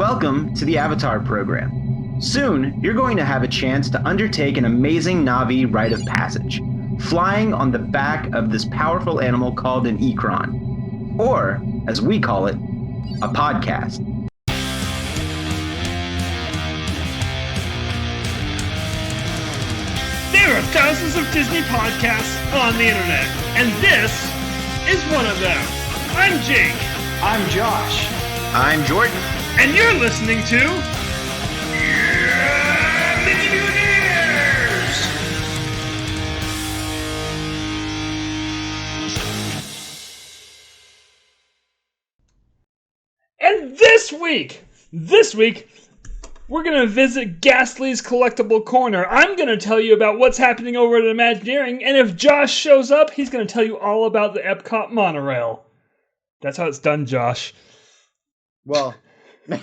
Welcome to the Avatar program. Soon, you're going to have a chance to undertake an amazing Na'vi rite of passage, flying on the back of this powerful animal called an Ikron, or, as we call it, a podcast. There are thousands of Disney podcasts on the internet, and this is one of them. I'm Jake. I'm Josh. I'm Jordan. And you're listening to... Mutineers! And this week, we're going to visit Ghastly's Collectible Corner. I'm going to tell you about what's happening over at Imagineering, and if Josh shows up, he's going to tell you all about the Epcot Monorail. That's how it's done, Josh. Well, the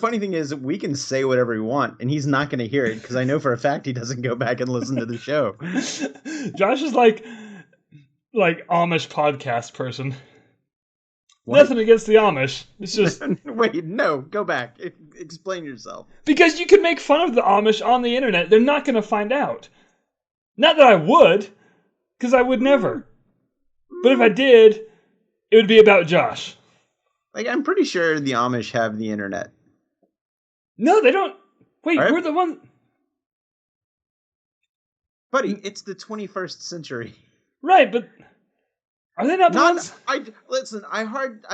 funny thing is we can say whatever we want, and he's not going to hear it, because I know for a fact he doesn't go back and listen to the show. Josh is like Amish podcast person. What? Nothing against the Amish. It's just... Wait, no, go back. Explain yourself. Because you can make fun of the Amish on the internet. They're not going to find out. Not that I would, because I would never. But if I did, it would be about Josh. Like, I'm pretty sure the Amish have the internet. No, they don't. Wait, right. We're the one... Buddy, it's the 21st century. Right, but... Are they not the ones? I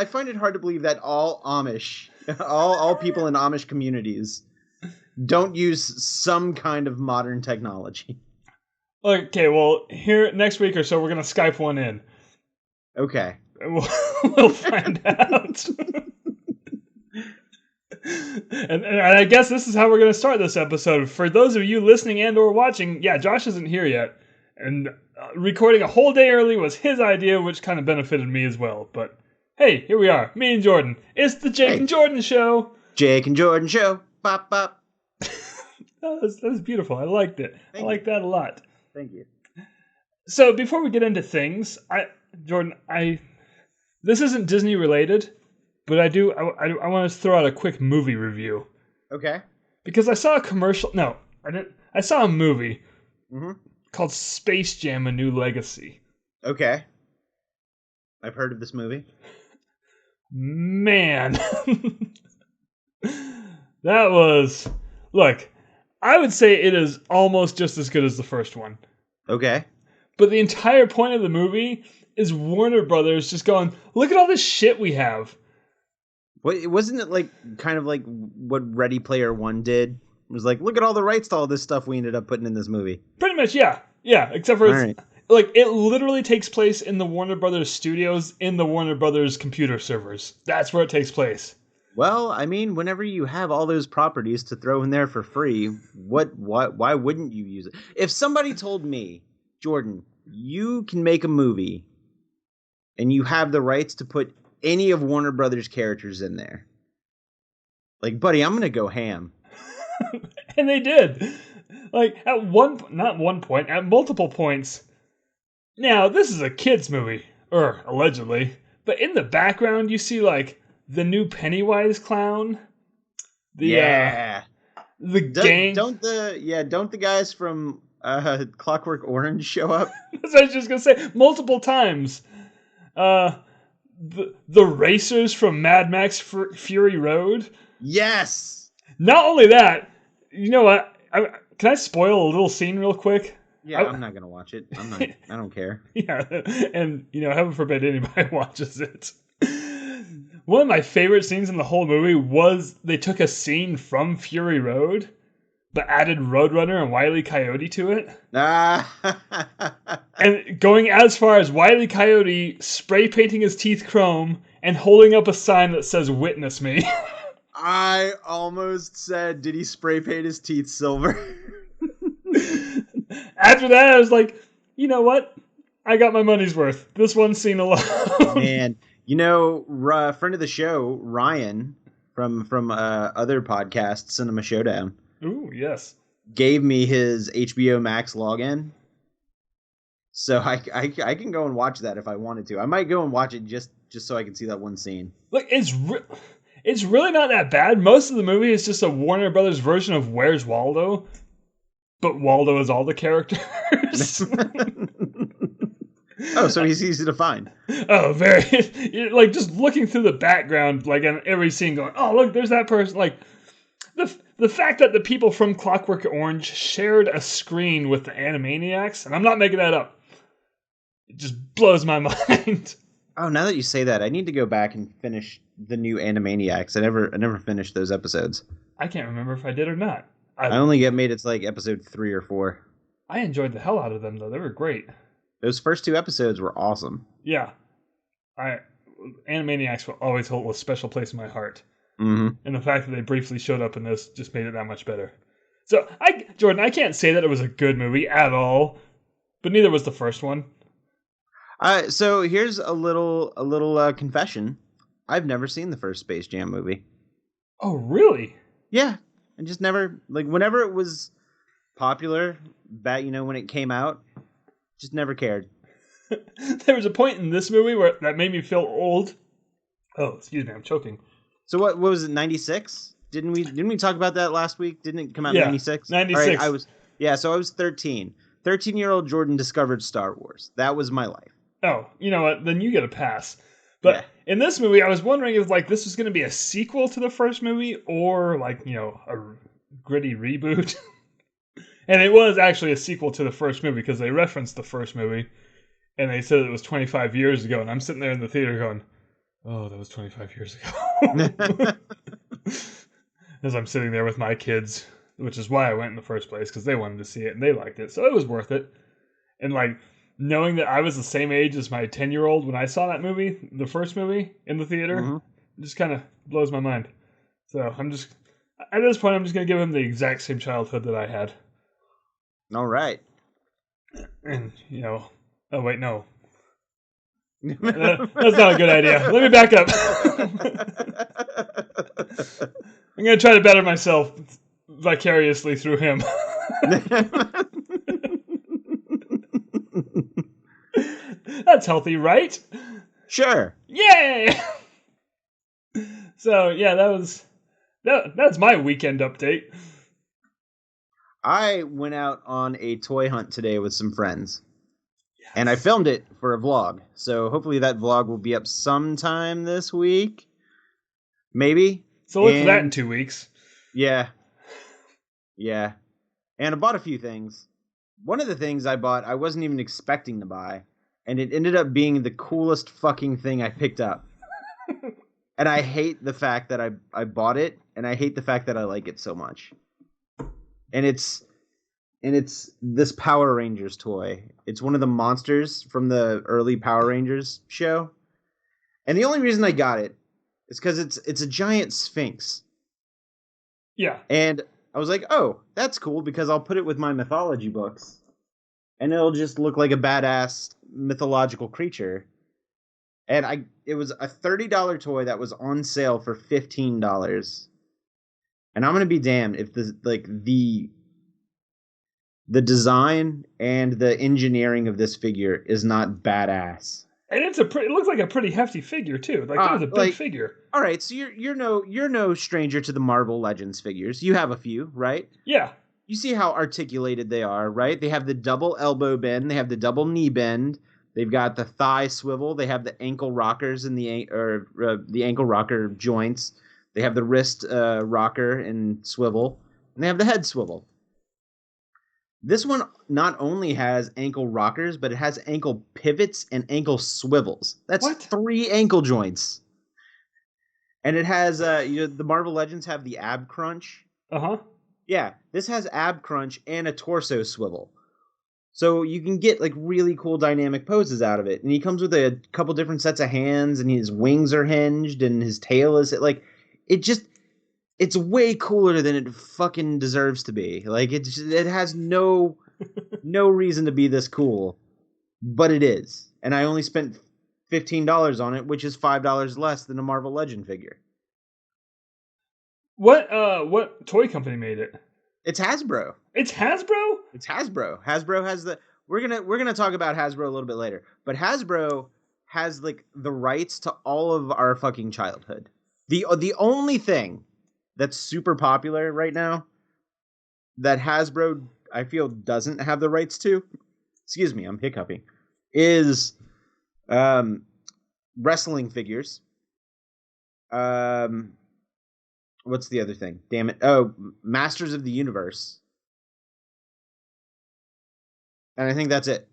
find it hard to believe that all Amish, all people in Amish communities don't use some kind of modern technology. Okay, well, here next week or so, we're going to Skype one in. Okay. We'll find out. and I guess this is how we're going to start this episode. For those of you listening and or watching, yeah, Josh isn't here yet. And recording a whole day early was his idea, which kind of benefited me as well. But hey, here we are, me and Jordan. It's the Jake and Jordan Show. Jake and Jordan Show. Bop, bop. That was beautiful. I liked it. I liked that a lot. Thank you. So before we get into things, Jordan, this isn't Disney related, but I want to throw out a quick movie review. Okay. Because I saw a commercial. No, I didn't. I saw a movie. Mm-hmm. Called Space Jam: A New Legacy. Okay. I've heard of this movie. Man. That was... Look, I would say it is almost just as good as the first one. Okay. But the entire point of the movie is Warner Brothers just going, look at all this shit we have. Wasn't it kind of like what Ready Player One did? It was like, look at all the rights to all this stuff we ended up putting in this movie. Pretty much, yeah. Yeah, except for it literally takes place in the Warner Brothers studios in the Warner Brothers computer servers. That's where it takes place. Well, I mean, whenever you have all those properties to throw in there for free, why wouldn't you use it? If somebody told me, Jordan, you can make a movie and you have the rights to put any of Warner Brothers characters in there. Like, buddy, I'm going to go ham. And they did. At multiple points. Now, this is a kid's movie, or allegedly, but in the background you see the new Pennywise clown. The gang. Don't the guys from Clockwork Orange show up? That's what I was just gonna say. Multiple times. The racers from Mad Max Fury Road. Yes. Not only that, you know what? Can I spoil a little scene real quick? Yeah, I'm not gonna watch it. I don't care. Yeah, and heaven forbid anybody watches it. One of my favorite scenes in the whole movie was they took a scene from Fury Road, but added Roadrunner and Wile E. Coyote to it. And going as far as Wile E. Coyote spray painting his teeth chrome and holding up a sign that says "Witness me." I almost said, did he spray paint his teeth silver? After that, I was like, you know what? I got my money's worth. This one scene alone. Man, friend of the show, Ryan, from other podcast, Cinema Showdown. Ooh, yes. Gave me his HBO Max login. So I can go and watch that if I wanted to. I might go and watch it just so I can see that one scene. Like it's really not that bad. Most of the movie is just a Warner Brothers version of Where's Waldo, but Waldo is all the characters. Oh, so he's easy to find. Oh, very like just looking through the background, like in every scene, going, "Oh, look, there's that person." Like the fact that the people from Clockwork Orange shared a screen with the Animaniacs, and I'm not making that up. It just blows my mind. Oh, now that you say that, I need to go back and finish the new Animaniacs. I never finished those episodes. I can't remember if I did or not. I only made it to like episode 3 or 4. I enjoyed the hell out of them though. They were great. Those first 2 episodes were awesome. Yeah, Animaniacs will always hold a special place in my heart. Mm-hmm. And the fact that they briefly showed up in this just made it that much better. So, Jordan, I can't say that it was a good movie at all, but neither was the first one. So here's a little confession. I've never seen the first Space Jam movie. Oh, really? Yeah, I just never, like, whenever it was popular, back, when it came out, just never cared. There was a point in this movie where that made me feel old. Oh, excuse me, I'm choking. So what was it, 96? Didn't we talk about that last week? Didn't it come out in 96? 96. All right, so I was 13. 13-year-old Jordan discovered Star Wars. That was my life. Oh, you know what? Then you get a pass. But in this movie, I was wondering if like this was going to be a sequel to the first movie or like, a gritty reboot. And it was actually a sequel to the first movie because they referenced the first movie and they said it was 25 years ago. And I'm sitting there in the theater going, oh, that was 25 years ago. As I'm sitting there with my kids, which is why I went in the first place, because they wanted to see it and they liked it. So it was worth it. And like knowing that I was the same age as my 10-year-old when I saw that movie, the first movie in the theater, it just kind of blows my mind. So at this point, I'm just going to give him the exact same childhood that I had. All right. And, oh, wait, no. That's not a good idea. Let me back up. I'm going to try to better myself vicariously through him. That's healthy, right? Sure. Yay! So, yeah, that's my weekend update. I went out on a toy hunt today with some friends. Yes. And I filmed it for a vlog. So hopefully that vlog will be up sometime this week. Maybe. So look for that in 2 weeks. Yeah. Yeah. And I bought a few things. One of the things I bought, I wasn't even expecting to buy. And it ended up being the coolest fucking thing I picked up. And I hate the fact that I bought it. And I hate the fact that I like it so much. And it's this Power Rangers toy. It's one of the monsters from the early Power Rangers show. And the only reason I got it is because it's a giant Sphinx. Yeah. And I was like, oh, that's cool because I'll put it with my mythology books. And it'll just look like a badass mythological creature. And it was a $30 toy that was on sale for $15. And I'm gonna be damned if the design and the engineering of this figure is not badass. And it looks like a pretty hefty figure too. Like it was a big figure. All right, so you're no stranger to the Marvel Legends figures. You have a few, right? Yeah. You see how articulated they are, right? They have the double elbow bend, they have the double knee bend, they've got the thigh swivel, they have the ankle rockers and the ankle rocker joints. They have the wrist rocker and swivel, and they have the head swivel. This one not only has ankle rockers, but it has ankle pivots and ankle swivels. That's what? 3 ankle joints. And it has, the Marvel Legends have the ab crunch. Uh-huh. Yeah, this has ab crunch and a torso swivel. So you can get, like, really cool dynamic poses out of it. And he comes with a couple different sets of hands, and his wings are hinged, and his tail is, like... It's way cooler than it fucking deserves to be. Like, it has no reason to be this cool, but it is. And I only spent $15 on it, which is $5 less than a Marvel Legend figure. What toy company made it? It's Hasbro. It's Hasbro? It's Hasbro. Hasbro has we're gonna talk about Hasbro a little bit later, but Hasbro has like the rights to all of our fucking childhood. The only thing that's super popular right now that Hasbro I feel doesn't have the rights to, excuse me, I'm hiccuping, is wrestling figures. What's the other thing? Damn it. Oh, Masters of the Universe. And I think that's it.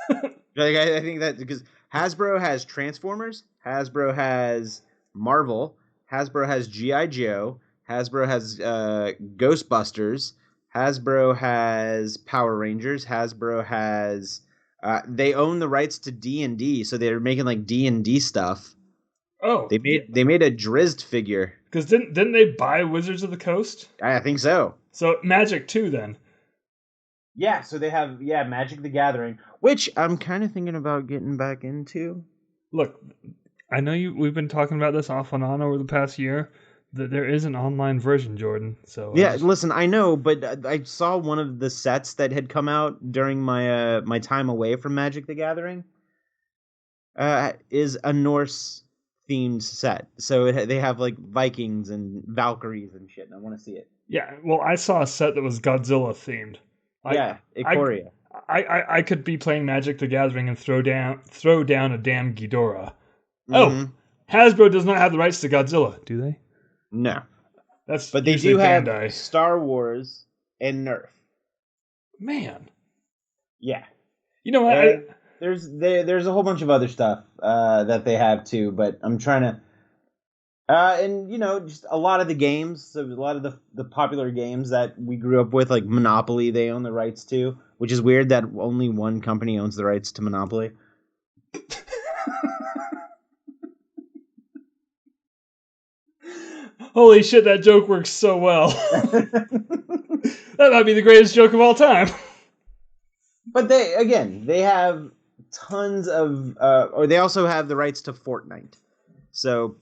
I think that because Hasbro has Transformers, Hasbro has Marvel, Hasbro has G.I. Joe, Hasbro has Ghostbusters, Hasbro has Power Rangers, Hasbro has they own the rights to D&D, so they're making like D&D stuff. Oh, they made a Drizzt figure. Because didn't they buy Wizards of the Coast? I think so. So Magic too, then. Yeah, so they have Magic the Gathering, which I'm kind of thinking about getting back into. Look, I know we've been talking about this off and on over the past year. That there is an online version, Jordan. So yeah, listen, I know, but I saw one of the sets that had come out during my my time away from Magic the Gathering. Is a Norse themed set, so they have like Vikings and Valkyries and shit. And I want to see it. Yeah, well, I saw a set that was Godzilla themed. Ikoria. I could be playing Magic the Gathering and throw down a damn Ghidorah. Mm-hmm. Oh, Hasbro does not have the rights to Godzilla, do they? No. But they do have Star Wars and Nerf. Man. Yeah. You know what? There's a whole bunch of other stuff that they have too, but I'm trying to and just a lot of the games, so a lot of the popular games that we grew up with, like Monopoly, they own the rights to, which is weird that only one company owns the rights to Monopoly. Holy shit, that joke works so well. That might be the greatest joke of all time. But they have tons of or they also have the rights to Fortnite. So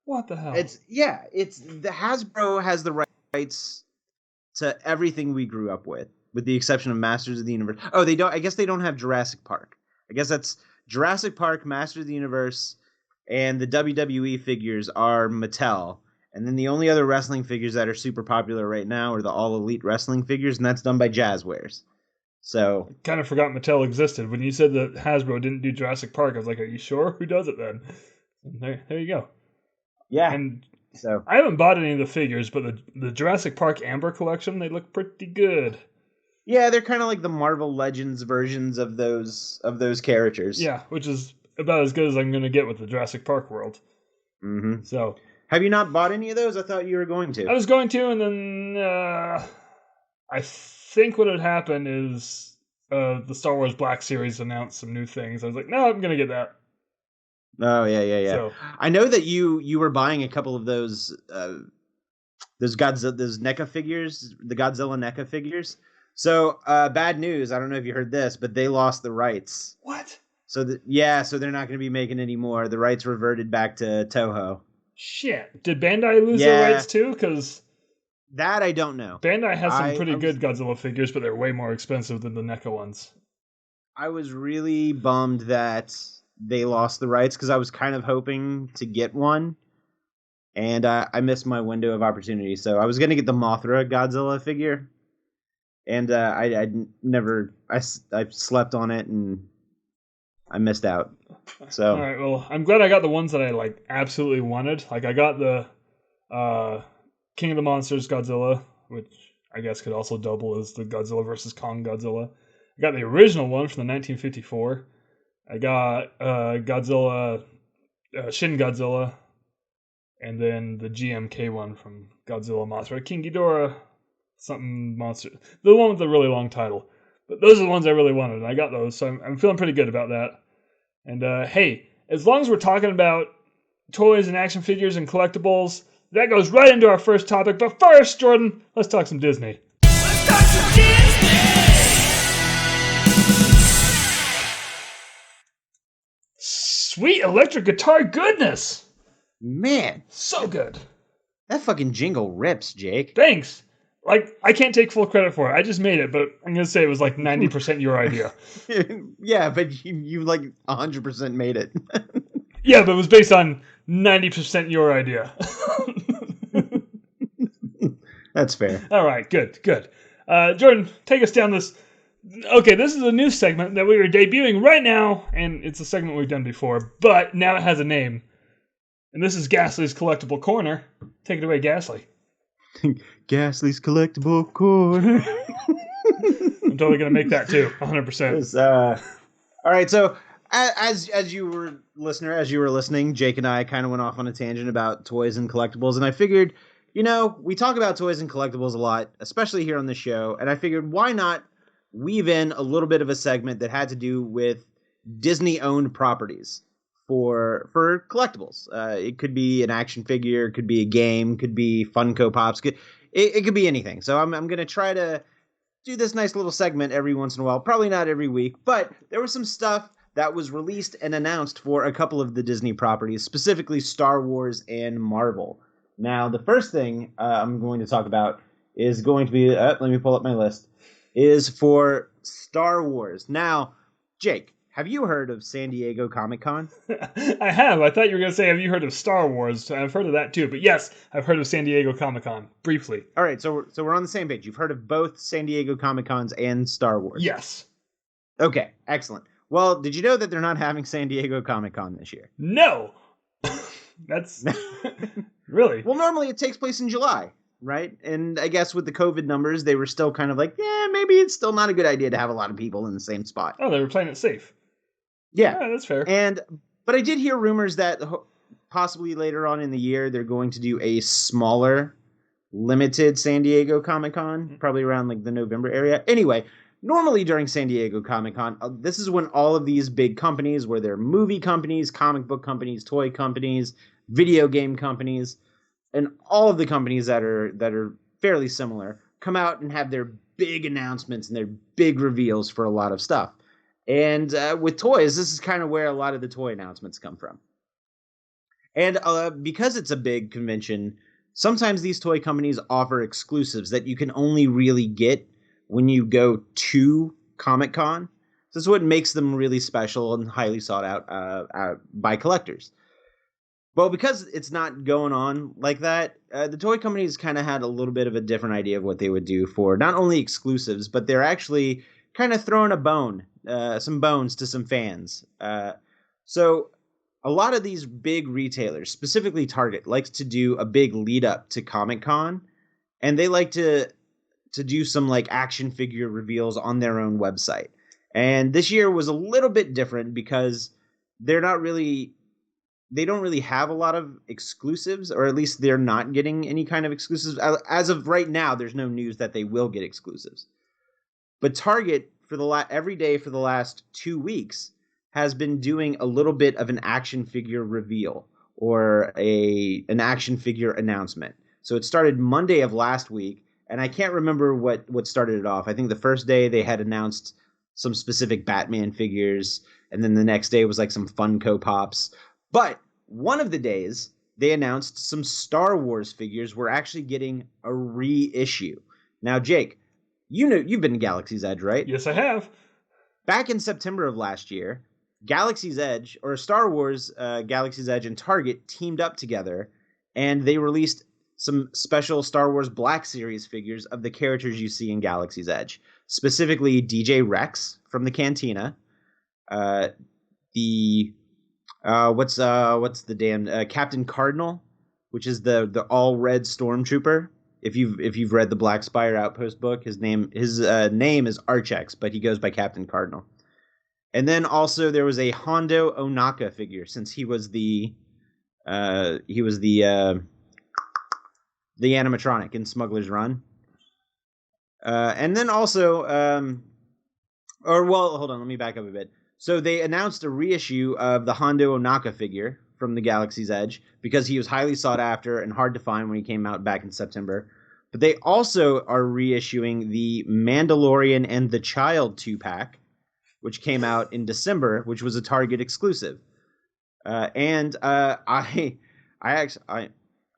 what the hell? It's the Hasbro has the rights to everything we grew up with the exception of Masters of the Universe. Oh, they don't. I guess they don't have Jurassic Park. I guess that's Jurassic Park, Masters of the Universe, and the WWE figures are Mattel. And then the only other wrestling figures that are super popular right now are the All Elite wrestling figures, and that's done by Jazzwares. So I kind of forgot Mattel existed. When you said that Hasbro didn't do Jurassic Park, I was like, are you sure? Who does it then? There you go. Yeah. And so I haven't bought any of the figures, but the Jurassic Park Amber collection, they look pretty good. Yeah, they're kind of like the Marvel Legends versions of those characters. Yeah, which is about as good as I'm going to get with the Jurassic Park world. Mm-hmm. So, have you not bought any of those? I thought you were going to. I was going to, and then I think what had happened is the Star Wars Black Series announced some new things. I was like, no, I'm going to get that. Oh yeah. So, I know that you were buying a couple of those NECA figures, the Godzilla NECA figures. So bad news. I don't know if you heard this, but they lost the rights. What? So so they're not going to be making any more. The rights reverted back to Toho. Shit. Did Bandai lose their rights too? Because that I don't know. Bandai has some pretty good Godzilla figures, but they're way more expensive than the NECA ones. I was really bummed that they lost the rights because I was kind of hoping to get one, and I missed my window of opportunity. So I was going to get the Mothra Godzilla figure, and I slept on it and I missed out. So all right, well, I'm glad I got the ones that I like absolutely wanted. Like I got the King of the Monsters Godzilla, which I guess could also double as the Godzilla vs. Kong Godzilla. I got the original one from the 1954. I got Godzilla, Shin Godzilla, and then the GMK one from Godzilla Mothra, King Ghidorah, something monster. The one with the really long title. But those are the ones I really wanted, and I got those, so I'm feeling pretty good about that. And hey, as long as we're talking about toys and action figures and collectibles, that goes right into our first topic. But first, Jordan, let's talk some Disney. Let's talk some Disney! Sweet electric guitar goodness! Man, so good. That fucking jingle rips, Jake. Thanks. Like, I can't take full credit for it. I just made it, but I'm going to say it was like 90% your idea. Yeah, but you like 100% made it. Yeah, but it was based on 90% your idea. That's fair. All right, good. Jordan, take us down this. Okay, this is a new segment that we are debuting right now, and it's a segment we've done before, but now it has a name. And this is Ghastly's Collectible Corner. Take it away, Ghastly. Ghastly's Collectible Corner. I'm totally going to make that too, 100%. All right, so as you were listening, Jake and I kind of went off on a tangent about toys and collectibles, and I figured, we talk about toys and collectibles a lot, especially here on the show, and I figured why not weave in a little bit of a segment that had to do with Disney-owned properties for collectibles. It could be an action figure, it could be a game, could be Funko Pops, it could be anything. So I'm going to try to do this nice little segment every once in a while, probably not every week, but there was some stuff that was released and announced for a couple of the Disney properties, specifically Star Wars and Marvel. Now, the first thing I'm going to talk about is going to be, let me pull up my list, is for Star Wars. Now, Jake, have you heard of San Diego Comic-Con? I have. I thought you were going to say, have you heard of Star Wars? I've heard of that too. But yes, I've heard of San Diego Comic-Con, briefly. All right, so we're on the same page. You've heard of both San Diego Comic-Cons and Star Wars? Yes. Okay, excellent. Well, did you know that they're not having San Diego Comic-Con this year? No! That's... Really? Well, normally it takes place in July, right? And I guess with the COVID numbers, they were still kind of like, maybe it's still not a good idea to have a lot of people in the same spot. Oh, they were playing it safe. Yeah, that's fair. But I did hear rumors that possibly later on in the year they're going to do a smaller, limited San Diego Comic-Con, probably around like the November area. Anyway, normally during San Diego Comic-Con, this is when all of these big companies, where they're movie companies, comic book companies, toy companies, video game companies, and all of the companies that are fairly similar, come out and have their big announcements and their big reveals for a lot of stuff. And with toys, this is kind of where a lot of the toy announcements come from. And because it's a big convention, sometimes these toy companies offer exclusives that you can only really get when you go to Comic-Con. This is what makes them really special and highly sought out by collectors. Well, because it's not going on like that, the toy companies kind of had a little bit of a different idea of what they would do for not only exclusives, but they're actually kind of throwing some bones to some fans. So a lot of these big retailers, specifically Target, likes to do a big lead up to Comic-Con, and they like to do some like action figure reveals on their own website. And this year was a little bit different because they don't really have a lot of exclusives, or at least they're not getting any kind of exclusives. As of right now, there's no news that they will get exclusives. But Target, every day for the last 2 weeks, has been doing a little bit of an action figure reveal or an action figure announcement. So it started Monday of last week, and I can't remember what started it off. I think the first day they had announced some specific Batman figures, and then the next day was like some Funko Pops. But one of the days, they announced some Star Wars figures were actually getting a reissue. Now, Jake, you've been to Galaxy's Edge, right? Yes, I have. Back in September of last year, Galaxy's Edge, or Star Wars Galaxy's Edge and Target teamed up together, and they released some special Star Wars Black Series figures of the characters you see in Galaxy's Edge. Specifically, DJ Rex from the Cantina, what's the damn Captain Cardinal, which is the all red stormtrooper. If you've read the Black Spire Outpost book, his name is Archex, but he goes by Captain Cardinal. And then also there was a Hondo Onaka figure, since he was the animatronic in Smuggler's Run. And then also, hold on, let me back up a bit. So they announced a reissue of the Hondo Onaka figure from the Galaxy's Edge because he was highly sought after and hard to find when he came out back in September. But they also are reissuing the Mandalorian and the Child 2-pack, which came out in December, which was a Target exclusive.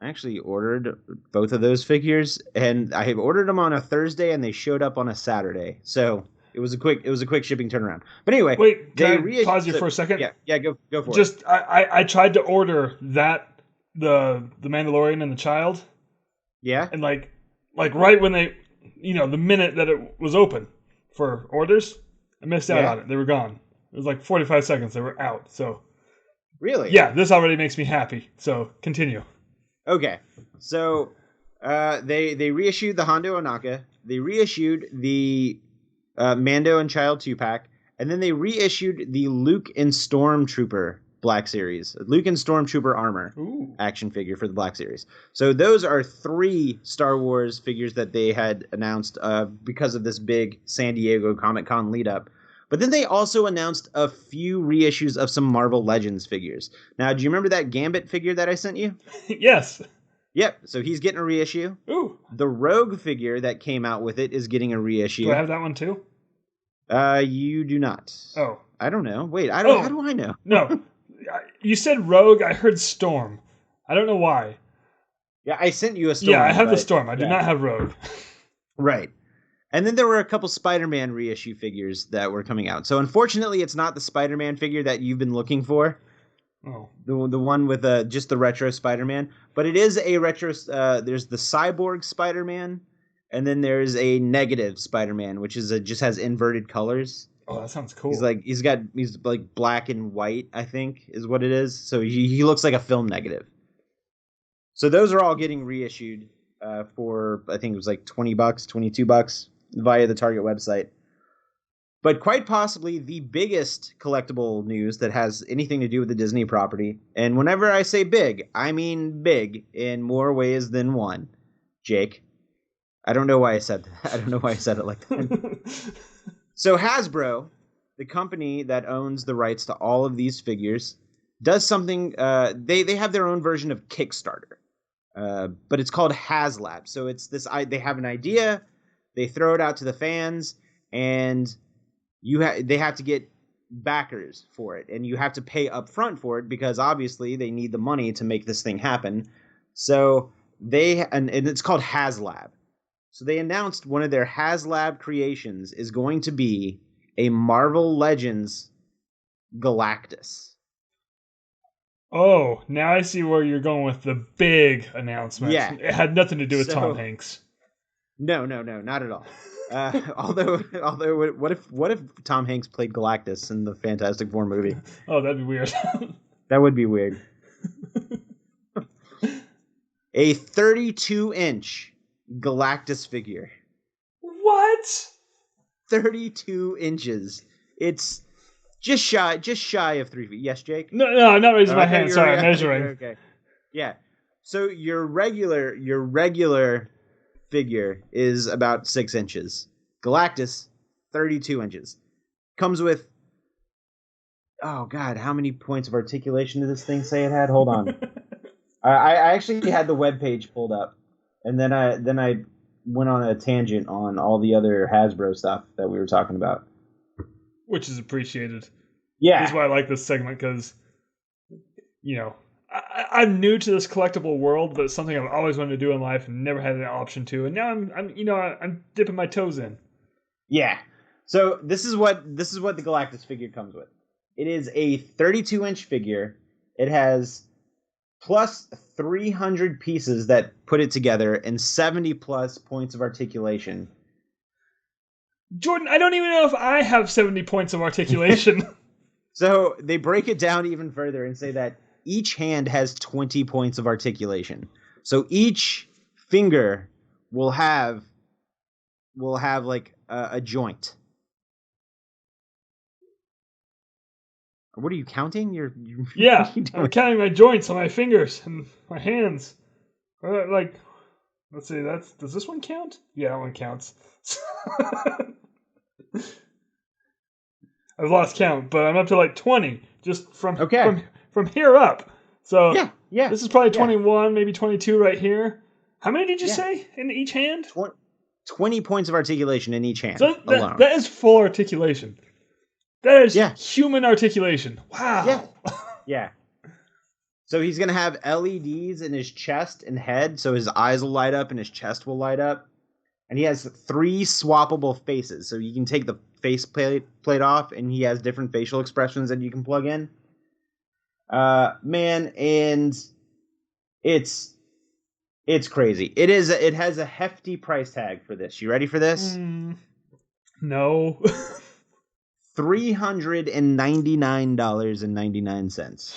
I actually ordered both of those figures, and I had ordered them on a Thursday, and they showed up on a Saturday. So it was a quick shipping turnaround. But anyway, Wait, they can I pause you for a second? Yeah, go for it. Just I tried to order that the Mandalorian and the child, Yeah, and like right when they, the minute that it was open for orders, I missed out Yeah. on it. They were gone. It was like 45 seconds. They were out. So really? yeah, this already makes me happy. So continue. Okay, so they reissued the Hondo Onaka. They reissued the Mando and Child 2-pack, and then they reissued the Luke and Stormtrooper Black Series. Luke and Stormtrooper armor action figure for the Black Series. So those are 3 Star Wars figures that they had announced because of this big San Diego Comic-Con lead up. But then they also announced a few reissues of some Marvel Legends figures. Now, do you remember that Gambit figure that I sent you? Yes. Yep, so he's getting a reissue. Ooh. The Rogue figure that came out with it is getting a reissue. Do I have that one too? You do not. Oh. I don't know. Wait, I don't. Oh. How do I know? No. You said Rogue, I heard Storm. I don't know why. Yeah, I sent you a Storm. Yeah, I have the Storm. I do not have Rogue. Right. And then there were a couple Spider-Man reissue figures that were coming out. So unfortunately, it's not the Spider-Man figure that you've been looking for. Oh. The one with just the retro Spider-Man. But it is a retro... there's the Cyborg Spider-Man, and then there's a negative Spider-Man, which is just has inverted colors. Oh, that sounds cool. He's like black and white, I think, is what it is. So he looks like a film negative. So those are all getting reissued for, I think it was like $20, $22 via the Target website. But quite possibly the biggest collectible news that has anything to do with the Disney property, and whenever I say big, I mean big in more ways than one. Jake, I don't know why I said that. I don't know why I said it like that. So Hasbro, the company that owns the rights to all of these figures, does something. They have their own version of Kickstarter, but it's called HasLab. So it's this. They have an idea, they throw it out to the fans, and they have to get backers for it, and you have to pay up front for it because obviously they need the money to make this thing happen. So and it's called HasLab. So they announced one of their HasLab creations is going to be a Marvel Legends Galactus. Oh, now I see where you're going with the big announcement. Yeah. It had nothing to do with Tom Hanks. No, not at all. Although, what if Tom Hanks played Galactus in the Fantastic Four movie? Oh, that'd be weird. That would be weird. A 32-inch Galactus figure. What? 32 inches. It's just shy of 3 feet. Yes, Jake? No, I'm not raising my hand. Sorry, I'm measuring. Okay. Yeah. So your regular figure is about 6 inches. Galactus, 32 inches. Comes with, oh God, how many points of articulation did this thing say it had? Hold on. I actually had the webpage pulled up, and then I went on a tangent on all the other Hasbro stuff that we were talking about. Which is appreciated. Yeah. That's why I like this segment, because, I'm new to this collectible world, but it's something I've always wanted to do in life and never had an option to. And now I'm dipping my toes in. Yeah. So this is what the Galactus figure comes with. It is a 32-inch figure. It has plus 300 pieces that put it together and 70 plus points of articulation. Jordan, I don't even know if I have 70 points of articulation. So they break it down even further and say that each hand has 20 points of articulation. So each finger will have like a joint. What are you counting? Yeah, I'm counting my joints on my fingers and my hands. Let's see, does this one count? Yeah, that one counts. I've lost count, but I'm up to like 20 just from here up. So yeah, this is probably 21, maybe 22 right here. How many did you say in each hand? 20 points of articulation in each hand. So alone. That is full articulation. That is human articulation. Wow. Yeah. So he's going to have LEDs in his chest and head, so his eyes will light up and his chest will light up. And he has 3 swappable faces, so you can take the face plate off, and he has different facial expressions that you can plug in. Man, and it's crazy. It has a hefty price tag for this. You ready for this? No. $399.99.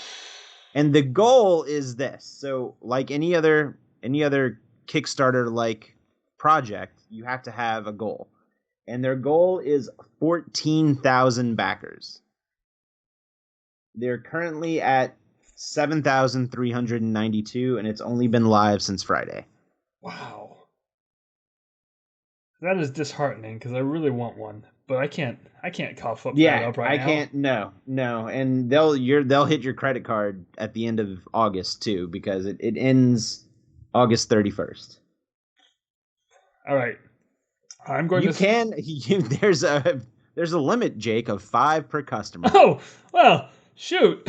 And the goal is this. So, like any other Kickstarter like project, you have to have a goal. And their goal is 14,000 backers. They're currently at 7,392, and it's only been live since Friday. Wow. That is disheartening because I really want one, but I can't cough up that up right now. I can't. No, and they'll hit your credit card at the end of August too, because it ends August 31st. All right, I'm going there's a limit, Jake, of 5 per customer. Oh well, shoot.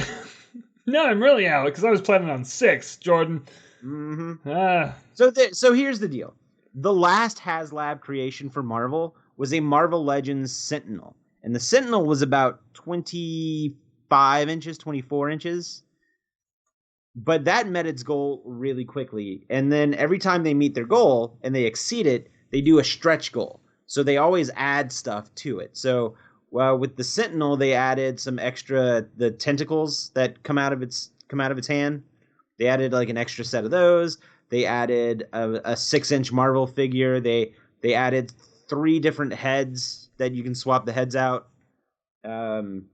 No, I'm really out because I was planning on 6, Jordan. Mm-hmm. So here's the deal. The last HasLab creation for Marvel was a Marvel Legends Sentinel. And the Sentinel was about 25 inches, 24 inches. But that met its goal really quickly. And then every time they meet their goal and they exceed it, they do a stretch goal. So they always add stuff to it. So with the Sentinel, they added some the tentacles that come out of its hand. They added like an extra set of those. They added a 6-inch Marvel figure. They added 3 different heads that you can swap the heads out. I'm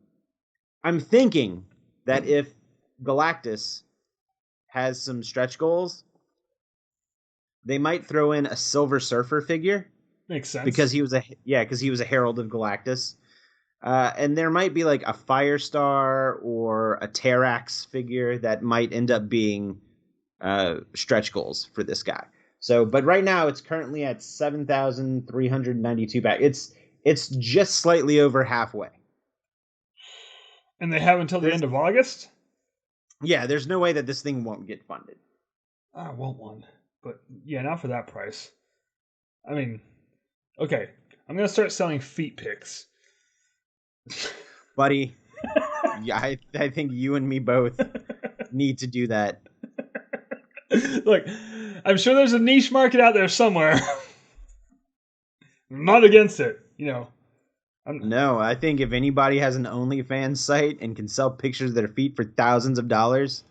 thinking that if Galactus has some stretch goals, they might throw in a Silver Surfer figure. Makes sense. Because he was a Herald of Galactus. And there might be like a Firestar or a Terrax figure that might end up being stretch goals for this guy. So, but right now it's currently at 7,392 back. It's just slightly over halfway. And they have until the end of August? Yeah, there's no way that this thing won't get funded. I want one. But yeah, not for that price. I mean, okay. I'm going to start selling feet pics. Buddy, yeah, I think you and me both need to do that. Look, I'm sure there's a niche market out there somewhere. I'm not against it, you know. No, I think if anybody has an OnlyFans site and can sell pictures of their feet for thousands of dollars,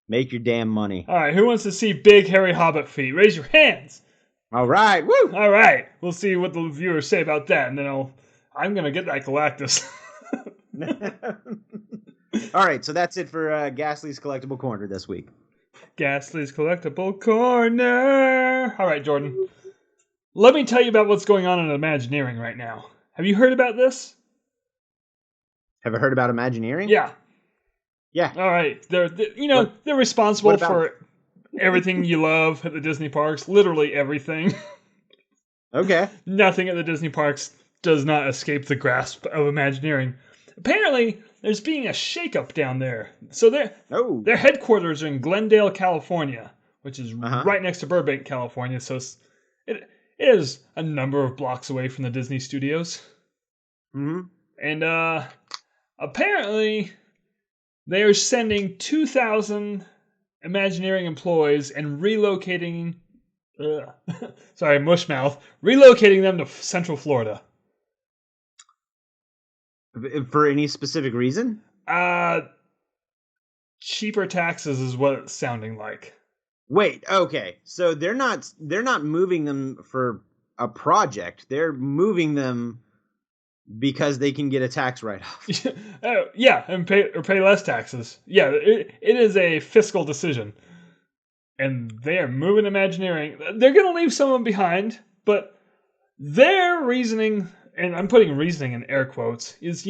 make your damn money. All right, who wants to see big hairy hobbit feet? Raise your hands. All right, woo! All right, we'll see what the viewers say about that, and then I'm gonna get that Galactus. All right, so that's it for Ghastly's Collectible Corner this week. Ghastly's Collectible Corner. All right, Jordan. Let me tell you about what's going on in Imagineering right now. Have you heard about this? Have you heard about Imagineering? Yeah. Yeah. All right. They're responsible for everything you love at the Disney parks. Literally everything. Okay. Nothing at the Disney parks does not escape the grasp of Imagineering. Apparently, there's being a shakeup down there. So their headquarters are in Glendale, California, which is right next to Burbank, California. So it is a number of blocks away from the Disney studios. Mm-hmm. And apparently, they are sending 2,000 Imagineering employees and relocating... sorry, mushmouth. Relocating them to Central Florida. For any specific reason? Cheaper taxes is what it's sounding like. Wait, okay. So they're not moving them for a project. They're moving them because they can get a tax write-off. Yeah, and pay less taxes. Yeah, it is a fiscal decision. And they are moving Imagineering. They're going to leave someone behind, but their reasoning, and I'm putting reasoning in air quotes, is,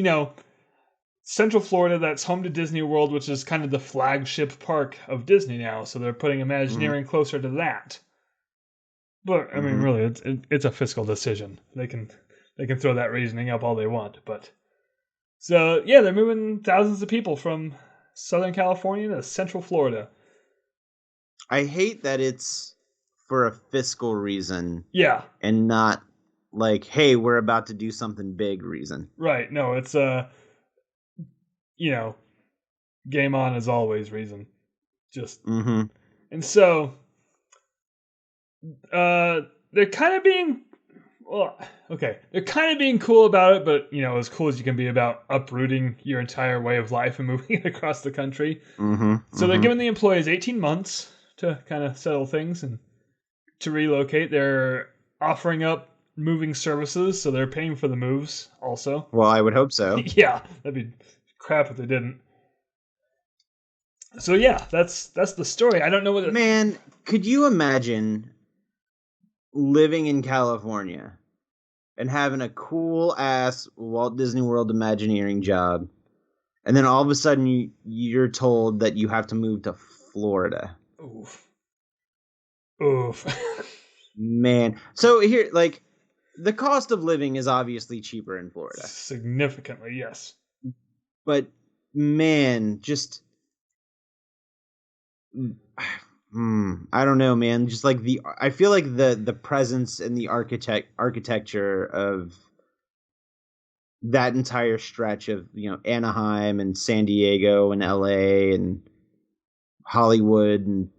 Central Florida, that's home to Disney World, which is kind of the flagship park of Disney now. So they're putting Imagineering closer to that. But I mean, really, it's a fiscal decision. They can throw that reasoning up all they want. But so yeah, they're moving thousands of people from Southern California to Central Florida. I hate that it's for a fiscal reason Yeah, and not like, hey, we're about to do something big reason. right. No, it's you know, game on as always reason. Just Mm-hmm. and so they're kind of being well, okay, they're kind of being cool about it, but as cool as you can be about uprooting your entire way of life and moving it across the country. Mm-hmm. So they're giving the employees 18 months to kind of settle things and to relocate. They're offering up moving services, so they're paying for the moves also. Well, I would hope so. Yeah, that'd be crap if they didn't. So yeah, that's the story. I don't know what Man, could you imagine living in California and having a cool ass Walt Disney World Imagineering job, and then all of a sudden you're told that you have to move to Florida? Oof. Man, so here, like, the cost of living is obviously cheaper in Florida, Significantly, yes. but man, just I don't know, man. Just like I feel like the presence and the architecture of that entire stretch of Anaheim and San Diego and LA and Hollywood and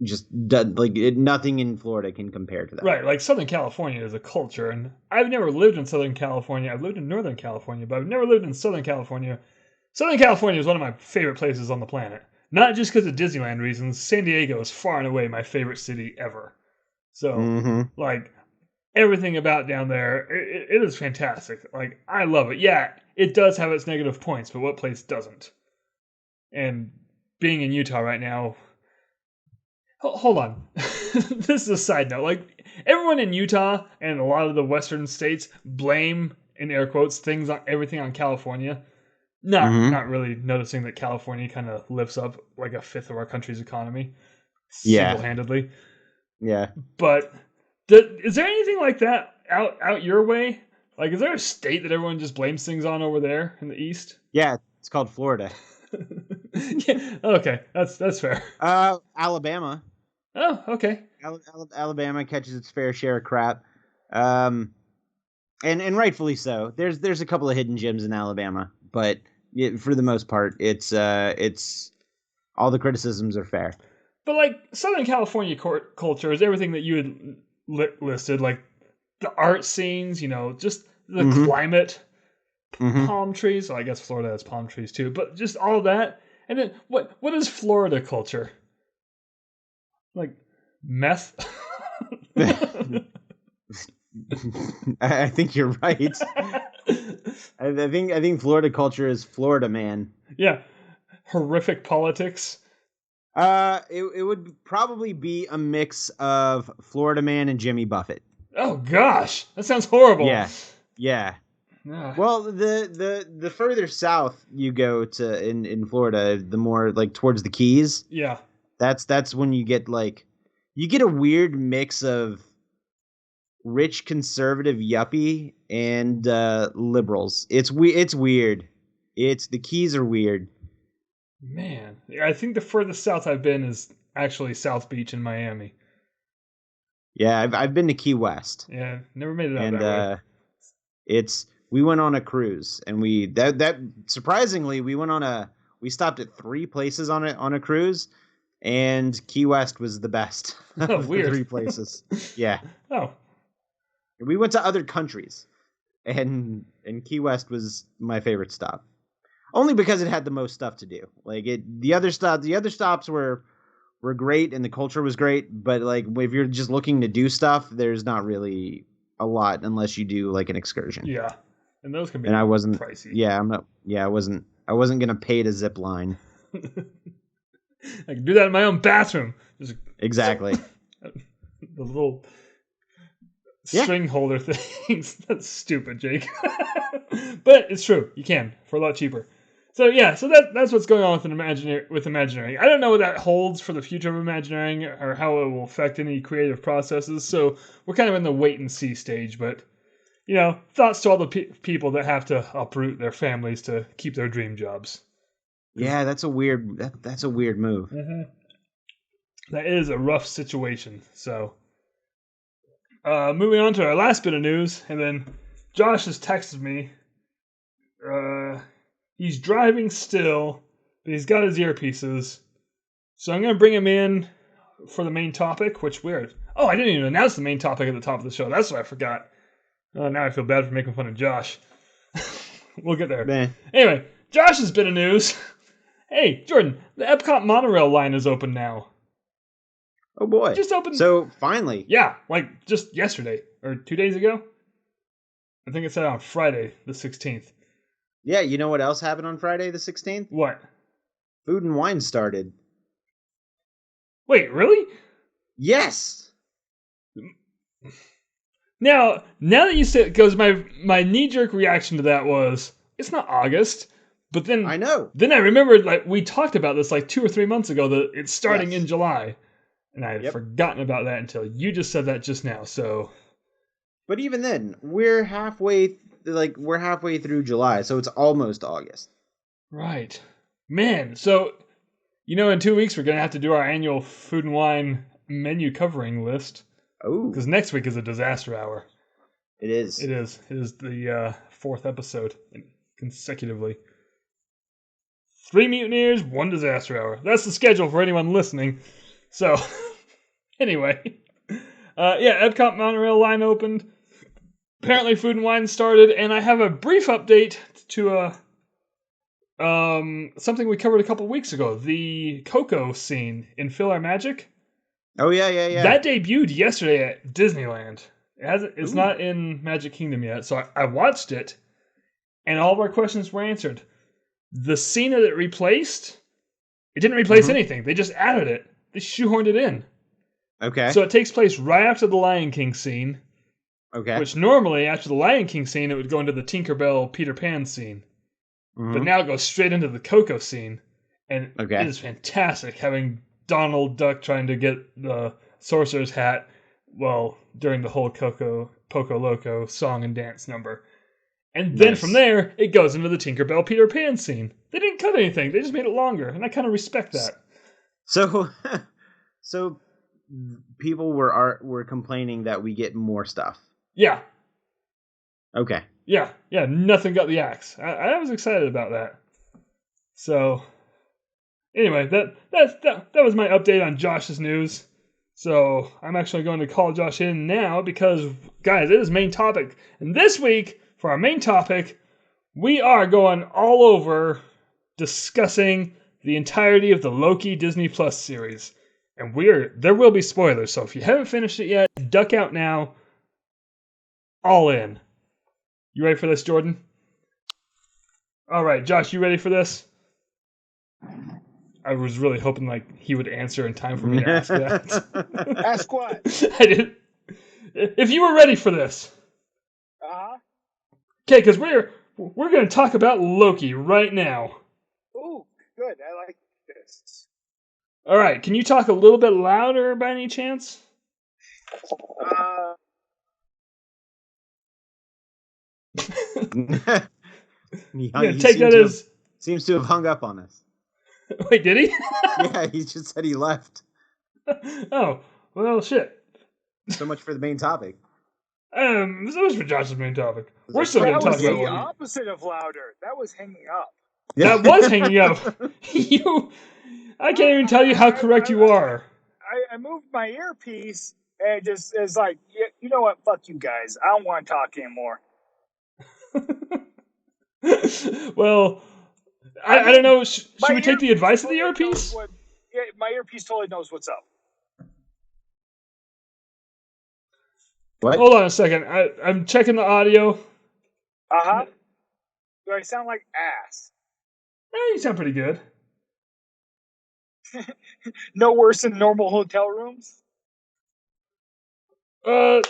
just nothing in Florida can compare to that. Right, like Southern California is a culture, and I've never lived in Southern California. I've lived in Northern California, but I've never lived in Southern California. Southern California is one of my favorite places on the planet. Not just because of Disneyland reasons. San Diego is far and away my favorite city ever. So, like, everything about down there, it is fantastic. Like, I love it. Yeah, it does have its negative points, but what place doesn't? And being in Utah right now... Hold on. This is a side note. Like, everyone in Utah and a lot of the western states blame, in air quotes, everything on California. Not really noticing that California kind of lifts up like a fifth of our country's economy single-handedly. Yeah. But is there anything like that out your way? Like, is there a state that everyone just blames things on over there in the East? Yeah, it's called Florida. Yeah, okay, that's fair. Alabama. Oh, okay. Alabama catches its fair share of crap, and rightfully so. There's a couple of hidden gems in Alabama, but for the most part, it's all the criticisms are fair. But like Southern California culture is everything that you had listed, like the art scenes, just the climate, palm trees. Well, I guess Florida has palm trees too, but just all that. And then what is Florida culture? Like meth? I think you're right. I think Florida culture is Florida, man. Yeah. Horrific politics. It would probably be a mix of Florida Man and Jimmy Buffett. Oh gosh, that sounds horrible. Yeah. Well, the further south you go to in Florida, the more like towards the Keys. Yeah. That's when you get a weird mix of rich conservative yuppie and liberals. It's weird. The Keys are weird. Man, I think the furthest south I've been is actually South Beach in Miami. Yeah, I've been to Key West. Yeah, never made it out that way. We went on a cruise, and that surprisingly we stopped at 3 places on a cruise, and Key West was the best of weird. the 3 places. Yeah. Oh. We went to other countries, and Key West was my favorite stop. Only because it had the most stuff to do. Like the other stops were great and the culture was great, but like if you're just looking to do stuff, there's not really a lot unless you do like an excursion. Yeah, and those can be. And I wasn't pricey. Yeah, I'm not. Yeah, I wasn't gonna pay to zip line. I can do that in my own bathroom. Exactly. The little string holder things. That's stupid, Jake. But it's true. You can for a lot cheaper. So yeah, that's what's going on with Imagineering. I don't know what that holds for the future of Imagineering or how it will affect any creative processes. So we're kind of in the wait and see stage. But thoughts to all the people that have to uproot their families to keep their dream jobs. Yeah, that's a weird. That's a weird move. Mm-hmm. That is a rough situation. So, moving on to our last bit of news, and then Josh has texted me. He's driving still, but he's got his earpieces. So I'm going to bring him in for the main topic, which weird. Oh, I didn't even announce the main topic at the top of the show. That's what I forgot. Now I feel bad for making fun of Josh. We'll get there. Man. Anyway, Josh's bit of news. Hey, Jordan, the Epcot Monorail line is open now. Oh boy. Just opened. So finally. Yeah, like just yesterday or 2 days ago. I think it said on Friday the 16th. Yeah, you know what else happened on Friday the 16th? What? Food and Wine started. Wait, really? Yes. Now that you say it, because my knee-jerk reaction to that was, it's not August. But then I know. Then I remembered, like, we talked about this like 2 or 3 months ago, that it's starting Yes. in July. And I had forgotten about that until you just said that just now, so... But even then, we're halfway through July, so it's almost August. Right. Man, so, in 2 weeks we're going to have to do our annual Food and Wine menu covering list. Oh. Because next week is a disaster hour. It is. It is. It is the 4th episode consecutively. 3 Mutineers, 1 disaster hour. That's the schedule for anyone listening. So, anyway. Epcot Monorail line opened. Apparently Food and Wine started, and I have a brief update to something we covered a couple weeks ago. The Coco scene in Fill Our Magic. Oh, yeah. That debuted yesterday at Disneyland. It's not in Magic Kingdom yet, so I watched it, and all of our questions were answered. The scene that it replaced, it didn't replace anything. They just added it. They shoehorned it in. Okay. So it takes place right after the Lion King scene. Okay. Which normally, after the Lion King scene, it would go into the Tinkerbell Peter Pan scene. But now it goes straight into the Coco scene. And it is fantastic having Donald Duck trying to get the sorcerer's hat, during the whole Poco Loco song and dance number. And then from there, it goes into the Tinkerbell Peter Pan scene. They didn't cut anything. They just made it longer. And I kind of respect that. So people were complaining that we get more stuff. Yeah. Okay. Yeah. Nothing got the axe. I was excited about that. So, anyway, that was my update on Josh's news. So I'm actually going to call Josh in now because, guys, it is main topic. And this week, for our main topic, we are going all over discussing the entirety of the Loki Disney Plus series. And there will be spoilers, so if you haven't finished it yet, duck out now. All in. You ready for this, Jordan? All right, Josh, you ready for this? I was really hoping he would answer in time for me to ask that. Ask what? I did. If you were ready for this. Uh-huh. Okay, because we're going to talk about Loki right now. Ooh, good. I like this. All right, can you talk a little bit louder by any chance? Take that as... Seems to have hung up on us. Wait, did he? Yeah, he just said he left. Oh, well, shit. So much for the main topic. So much for Josh's main topic. We're still going to talk about That was Loki. the opposite of louder. That was hanging up. That was hanging up. I can't even tell you how correct you are. I moved my earpiece and it just is like, you know what? Fuck you guys. I don't want to talk anymore. Well, I don't know. Should we take the advice of the earpiece? My earpiece totally knows what's up. What? Hold on a second. I'm checking the audio. Uh-huh. Do I sound like ass? You sound pretty good. No worse than normal hotel rooms? No,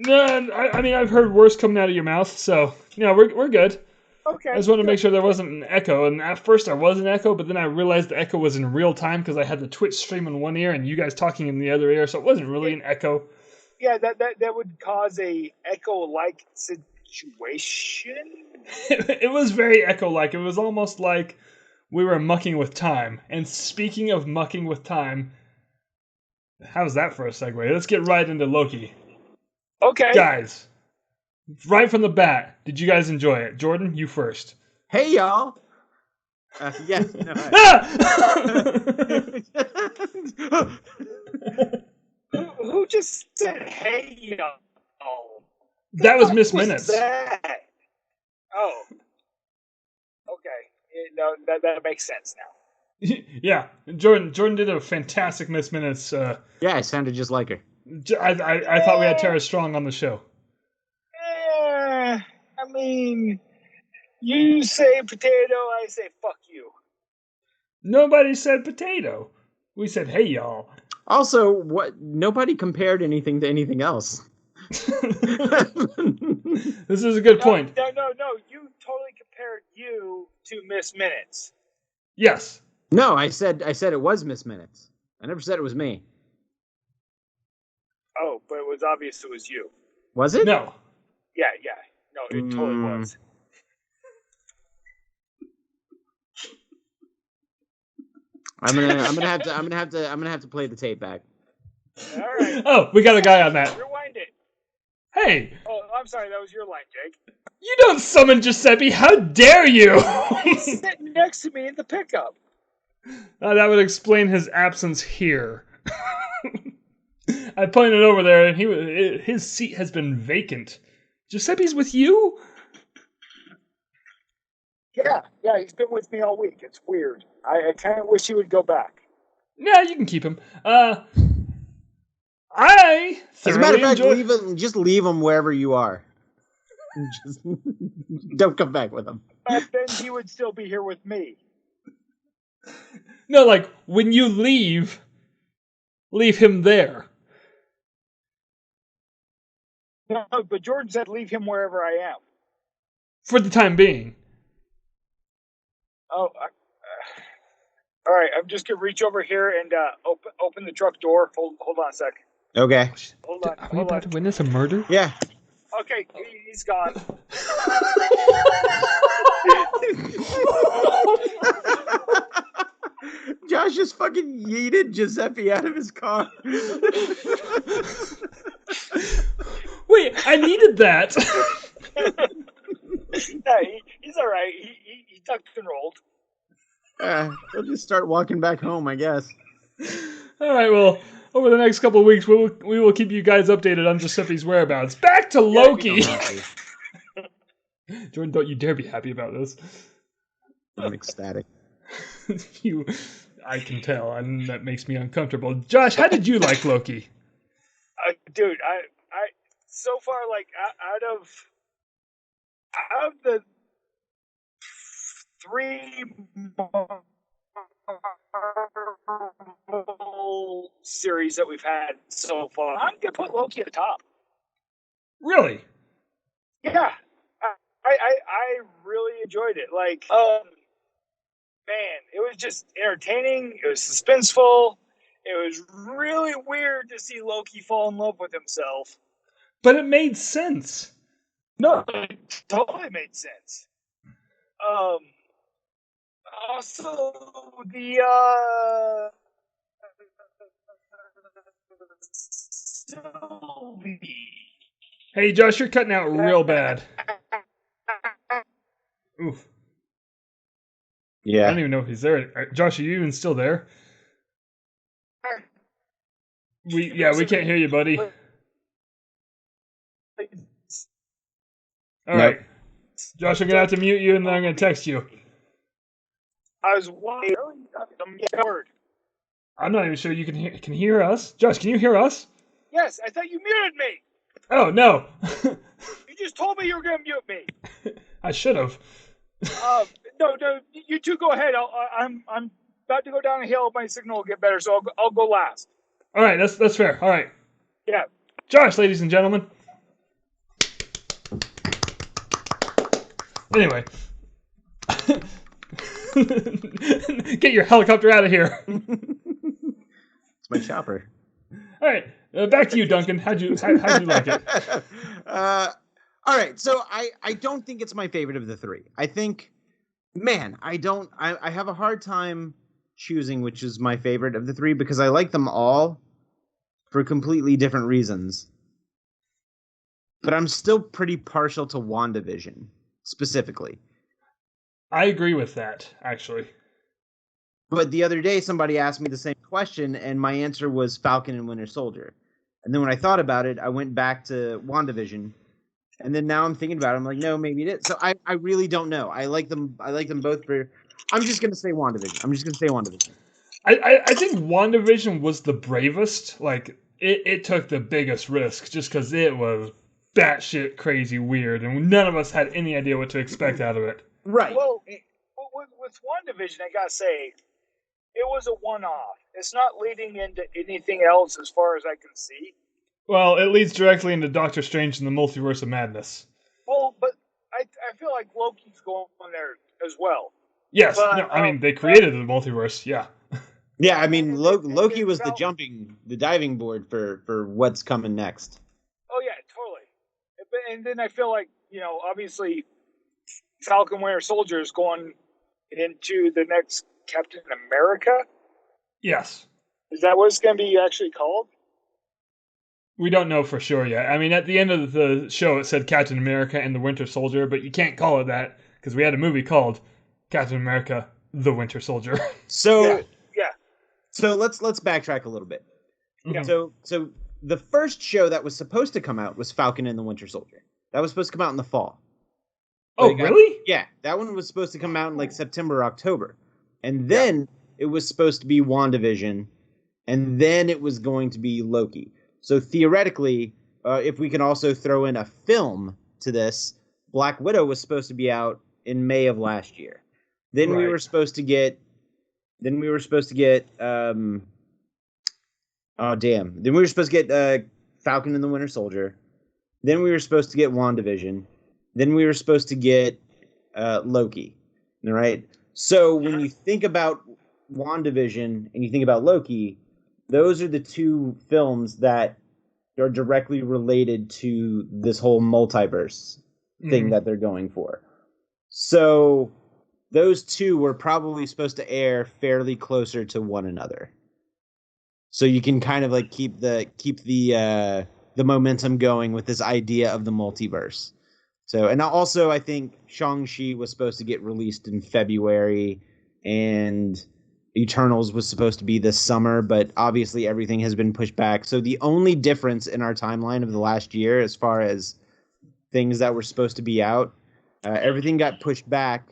I mean, I've heard worse coming out of your mouth, so, we're good. Okay. I just wanted to make sure there wasn't an echo, and at first there was an echo, but then I realized the echo was in real time because I had the Twitch stream in one ear and you guys talking in the other ear, so it wasn't really an echo. Yeah, that would cause a echo-like situation. It was very echo-like. It was almost like we were mucking with time. And speaking of mucking with time, how's that for a segue? Let's get right into Loki. Okay. Guys, right from the bat, did you guys enjoy it? Jordan, you first. Hey, y'all. Yes. No, Who just said, hey, y'all? That was What Miss Minutes. that? Oh. Okay. No, that makes sense now. Yeah, Jordan did a fantastic Miss Minutes. yeah, I sounded just like her. I thought we had Tara Strong on the show. I mean, you say potato, I say fuck you. Nobody said potato. We said, hey, y'all. Also, what? Nobody compared anything to anything else. This is a good point. No. You totally compared you to Miss Minutes. Yes. No, I said it was Miss Minutes. I never said it was me. Oh, but it was obvious it was you. Was it? No. Yeah. No, it totally was. I'm gonna have to play the tape back. All right. Oh, we got a guy on that. Rewind it. Hey, Oh, I'm sorry. That was your line, Jake. you don't summon Giuseppe. How dare you? He's sitting next to me in the pickup. That would explain his absence here. I pointed over there, and his seat has been vacant. Giuseppe's with you? Yeah, he's been with me all week. It's weird. I kind of wish he would go back. Yeah, you can keep him. I As a matter of fact, enjoy... just leave him wherever you are. Just, don't come back with him. But then he would still be here with me. No, like, when you leave him there. No, but Jordan said leave him wherever I am. For the time being. Oh, all right. I'm just gonna reach over here and open the truck door. Hold on a sec. Okay. Hold on. Are we about to witness a murder? Yeah. Okay, he's gone. Josh just fucking yeeted Giuseppe out of his car. Wait, I needed that. No, he's all right. He tucked and rolled. We'll just start walking back home, I guess. All right, well, over the next couple of weeks, we will keep you guys updated on Giuseppe's whereabouts. Back to Loki. Jordan, don't you dare be happy about this. I'm ecstatic. I can tell, and that makes me uncomfortable. Josh, how did you like Loki? Dude, I so far, like, out of the 3 Marvel series that we've had so far, I'm gonna put Loki at the top. Really? Yeah, I really enjoyed it. Like, man, it was just entertaining. It was suspenseful. It was really weird to see Loki fall in love with himself. But it made sense. No, it totally made sense. Also, the Sylvie. Hey, Josh, you're cutting out real bad. Oof. Yeah. I don't even know if he's there. Josh, are you even still there? We can't hear you, buddy. All right. Josh, I'm going to have to mute you, and then I'm going to text you. I was wondering. I'm not even sure you can hear us. Josh, can you hear us? Yes, I thought you muted me. Oh, no. You just told me you were going to mute me. I should have. No, you two go ahead. I'm about to go down a hill. My signal will get better, so I'll go last. All right, that's fair. All right. Yeah. Josh, ladies and gentlemen. Anyway. Get your helicopter out of here. It's my chopper. All right, back to you, Duncan. How'd you like it? All right, so I don't think it's my favorite of the 3. I think Man, I have a hard time choosing which is my favorite of the three because I like them all for completely different reasons. But I'm still pretty partial to WandaVision, specifically. I agree with that, actually. But the other day, somebody asked me the same question, and my answer was Falcon and Winter Soldier. And then when I thought about it, I went back to WandaVision. And then now I'm thinking about it. I'm like, no, maybe it is. So I really don't know. I like them both for... I'm just going to say WandaVision. I think WandaVision was the bravest. Like, it took the biggest risk just because it was batshit crazy weird, and none of us had any idea what to expect out of it. Right. Well, with WandaVision, I gotta say, it was a one-off. It's not leading into anything else as far as I can see. Well, it leads directly into Doctor Strange and the Multiverse of Madness. Well, but I feel like Loki's going on there as well. Yes, But, no, I mean, they created the multiverse, yeah. Yeah, I mean, Loki was the diving board for what's coming next. Oh, yeah, totally. And then I feel like, obviously, Falcon Winter Soldier is going into the next Captain America. Yes. Is that what it's going to be actually called? We don't know for sure yet. I mean, at the end of the show, it said Captain America and the Winter Soldier, but you can't call it that because we had a movie called Captain America: The Winter Soldier. So Yeah. So let's backtrack a little bit. Yeah. So the first show that was supposed to come out was Falcon and the Winter Soldier. That was supposed to come out in the fall. Oh, really? Yeah, that one was supposed to come out in like September, October. And then it was supposed to be WandaVision, and then it was going to be Loki. So theoretically, if we can also throw in a film to this, Black Widow was supposed to be out in May of last year. Then we were supposed to get Then we were supposed to get Then we were supposed to get Falcon and the Winter Soldier. Then we were supposed to get WandaVision. Then we were supposed to get Loki. All right? So when you think about WandaVision and you think about Loki, those are the two films that are directly related to this whole multiverse thing that they're going for. So those two were probably supposed to air fairly closer to one another. So you can kind of like keep the momentum going with this idea of the multiverse. So, and also I think Shang-Chi was supposed to get released in February, and Eternals was supposed to be this summer, but obviously everything has been pushed back. So the only difference in our timeline of the last year, as far as things that were supposed to be out, everything got pushed back,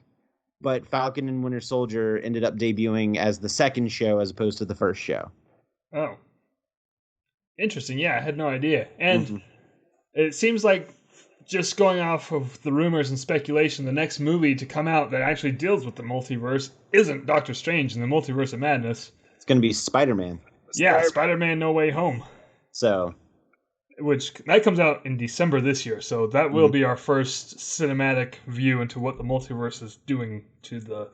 but Falcon and Winter Soldier ended up debuting as the second show as opposed to the first show. Oh. Interesting. Yeah, I had no idea. And it seems like, just going off of the rumors and speculation, the next movie to come out that actually deals with the multiverse isn't Doctor Strange and the Multiverse of Madness. It's going to be Spider-Man. Yeah, Spider-Man No Way Home. So, which that comes out in December this year, so that will be our first cinematic view into what the multiverse is doing to the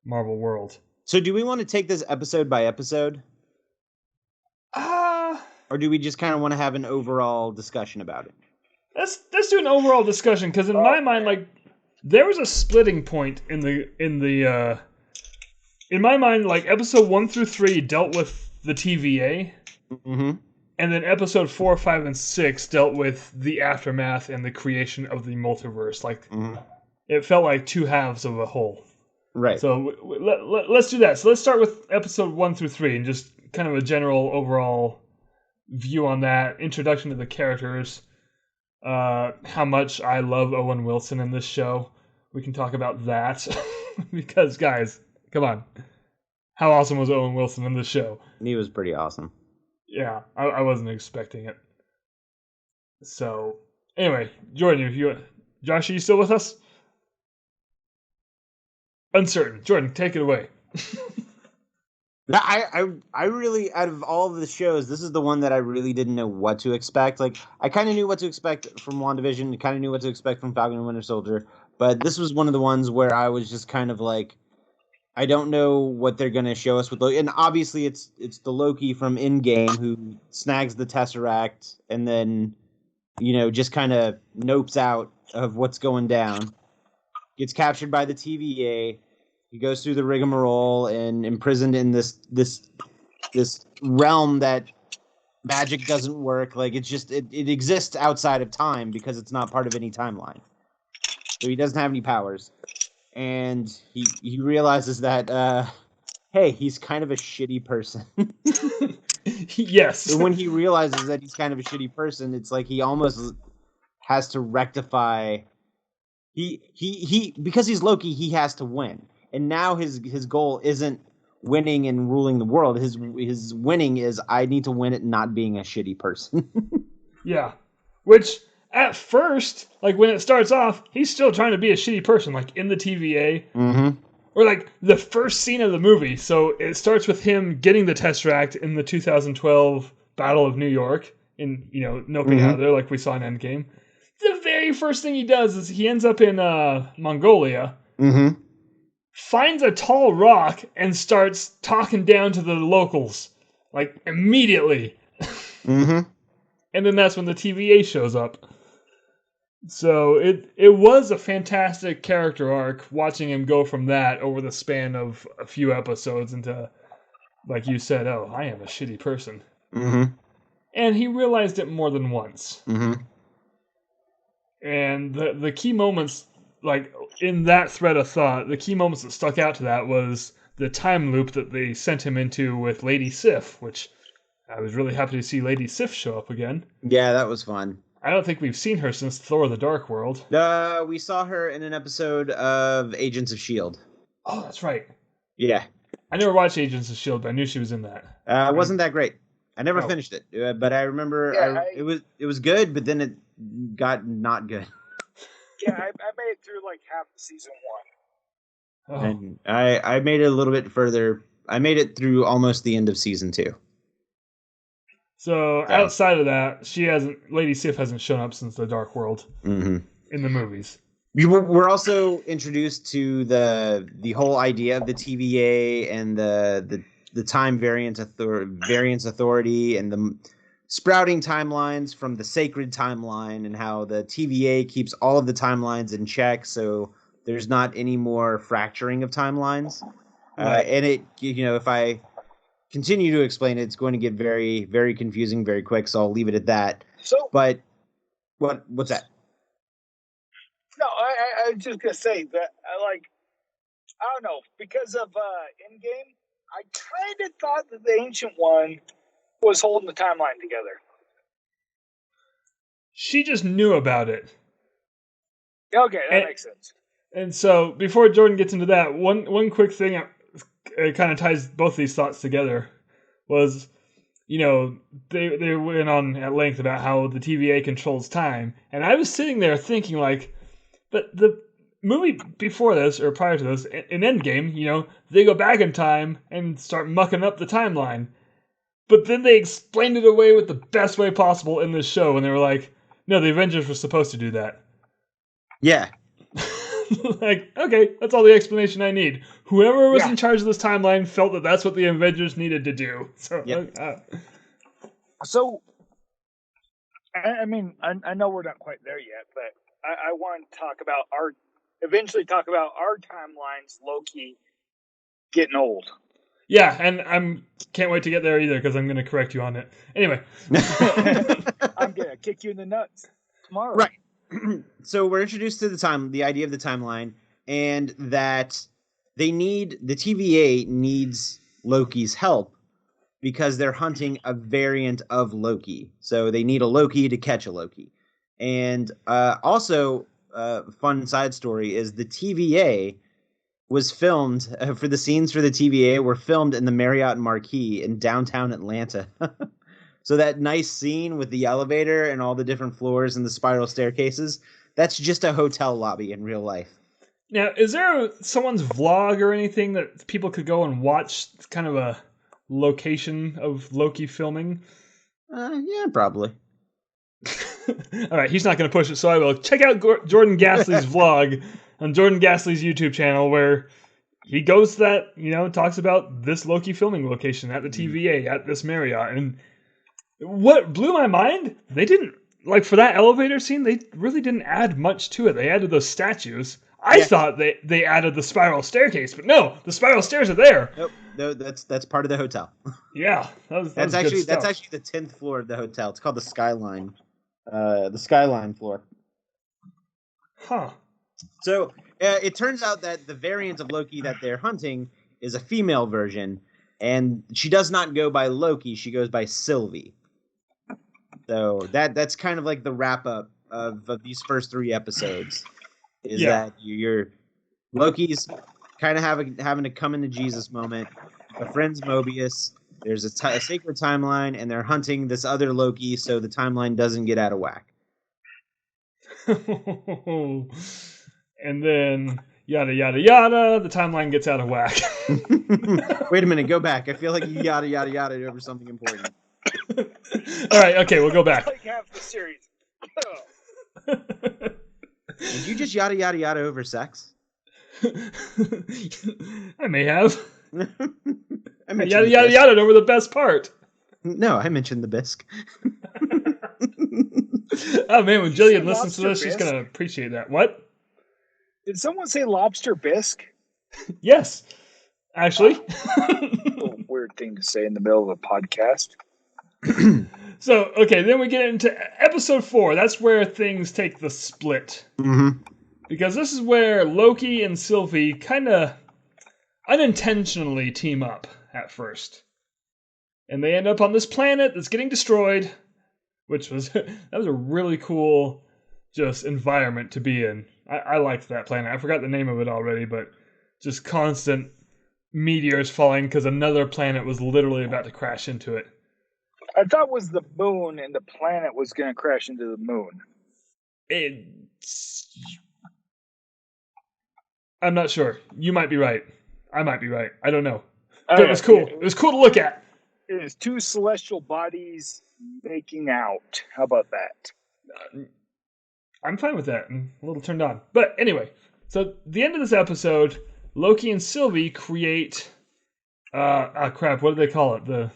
Marvel world. So do we want to take this episode by episode? Or do we just kind of want to have an overall discussion about it? Let's do an overall discussion, because in my mind, like, there was a splitting point in my mind, like, episode 1 through 3 dealt with the TVA, and then episode 4, 5, and 6 dealt with the aftermath and the creation of the multiverse. Like, it felt like two halves of a whole. Right. So let's do that. So let's start with episode 1 through 3 and just kind of a general overall view on that, introduction to the characters. How much I love Owen Wilson in this show. We can talk about that. Because, guys, come on. How awesome was Owen Wilson in this show? He was pretty awesome. Yeah, I wasn't expecting it. So, anyway, Jordan, Josh, are you still with us? Uncertain. Jordan, take it away. I really, out of all of the shows, this is the one that I really didn't know what to expect. Like, I kind of knew what to expect from WandaVision, kind of knew what to expect from Falcon and Winter Soldier, but this was one of the ones where I was just kind of like, I don't know what they're going to show us with Loki. And obviously it's the Loki from Endgame who snags the Tesseract and then, just kind of nopes out of what's going down. Gets captured by the TVA. He goes through the rigmarole and imprisoned in this realm that magic doesn't work. Like it exists outside of time because it's not part of any timeline. So he doesn't have any powers. And he realizes that hey, he's kind of a shitty person. Yes. And when he realizes that he's kind of a shitty person, it's like he almost has to rectify. He because he's Loki, he has to win. And now his goal isn't winning and ruling the world. His winning is I need to win at not being a shitty person. Yeah. Which at first, like when it starts off, he's still trying to be a shitty person, like in the TVA. Mm-hmm. Or like the first scene of the movie. So it starts with him getting the Tesseract in the 2012 Battle of New York, in noping out there like we saw in Endgame. The very first thing he does is he ends up in Mongolia, finds a tall rock, and starts talking down to the locals, like immediately. And then that's when the TVA shows up. So it was a fantastic character arc, watching him go from that over the span of a few episodes into, like you said, oh, I am a shitty person. And he realized it more than once. And the key moments, like in that thread of thought, the key moments that stuck out to that was the time loop that they sent him into with Lady Sif, which I was really happy to see Lady Sif show up again. Yeah, that was fun. I don't think we've seen her since Thor: The Dark World. We saw her in an episode of Agents of S.H.I.E.L.D. Oh, that's right. Yeah. I never watched Agents of S.H.I.E.L.D., but I knew she was in that. It wasn't that great. I never finished it, but I remember it was good, but then it got not good. Yeah, I made it through like half of season 1. Oh. And I made it a little bit further. I made it through almost the end of season 2. So outside of that, Lady Sif hasn't shown up since The Dark World in the movies. We're also introduced to the whole idea of the TVA and the time variance authority and the sprouting timelines from the sacred timeline, and how the TVA keeps all of the timelines in check, so there's not any more fracturing of timelines. And it, if I continue to explain it, it's going to get very, very confusing very quick, so I'll leave it at that. So, but what's that? No, I was just gonna say that I don't know, because of Endgame, I kind of thought that the Ancient One was holding the timeline together. She just knew about it. Okay, that makes sense. And so, before Jordan gets into that, one quick thing it kind of ties both these thoughts together was, they went on at length about how the TVA controls time, and I was sitting there thinking, like, but the movie before this, or prior to this, in Endgame, they go back in time and start mucking up the timeline. But then they explained it away with the best way possible in this show, and they were like, no, the Avengers were supposed to do that. Yeah. Like, okay, that's all the explanation I need. Whoever was in charge of this timeline felt that that's what the Avengers needed to do. So, So, I mean, I know we're not quite there yet, but I want to eventually talk about our timelines, Loki getting old. Yeah, and can't wait to get there either, because I'm going to correct you on it. Anyway. I'm going to kick you in the nuts tomorrow. Right. So we're introduced to the idea of the timeline, and that the TVA needs Loki's help because they're hunting a variant of Loki. So they need a Loki to catch a Loki. And also, fun side story is the TVA was filmed for the scenes for the TVA were filmed in the Marriott Marquis in downtown Atlanta. So that nice scene with the elevator and all the different floors and the spiral staircases, that's just a hotel lobby in real life. Now, is there someone's vlog or anything that people could go and watch, kind of a location of Loki filming? Yeah, probably. All right, he's not going to push it, so I will. Check out Jordan Ghastly's vlog on Jordan Ghastly's YouTube channel, where he goes to that, talks about this Loki filming location at the TVA, at this Marriott. And what blew my mind, they didn't, for that elevator scene, they really didn't add much to it. They added those statues. I thought they added the spiral staircase, but no, the spiral stairs are there. Nope. No, that's part of the hotel. Yeah, That's actually the 10th floor of the hotel. It's called the Skyline. The Skyline floor. Huh. So it turns out that the variant of Loki that they're hunting is a female version, and she does not go by Loki. She goes by Sylvie. So that's kind of like the wrap up of these first 3 episodes. Is that your Loki's kind of having to come into Jesus moment. A friend's Mobius. There's a sacred timeline, and they're hunting this other Loki so the timeline doesn't get out of whack. And then yada yada yada, the timeline gets out of whack. Wait a minute, go back. I feel like you yada yada yada over something important. All right, okay, we'll go back. Like half the series. Did you just yada yada yada over sex? I may have. I Yada yada yada over the best part. No, I mentioned the bisque. Oh man, when Jillian listens to lobster this, she's bisque? gonna appreciate that. What? Did someone say lobster bisque? Yes, actually. A weird thing to say in the middle of a podcast. So, okay, then we get into episode 4. That's where things take the split. Mm-hmm. Because this is where Loki and Sylvie kind of unintentionally team up at first. And they end up on this planet that's getting destroyed, which was that was a really cool just environment to be in. I liked that planet. I forgot the name of it already, but just constant meteors falling because another planet was literally about to crash into it. I thought it was the moon and the planet was going to crash into the moon. I'm not sure. You might be right. I might be right. I don't know. But it was cool. It was cool to look at. It is 2 celestial bodies making out. How about that? I'm fine with that. I'm a little turned on. But anyway, so the end of this episode, Loki and Sylvie create crap, what do they call it? The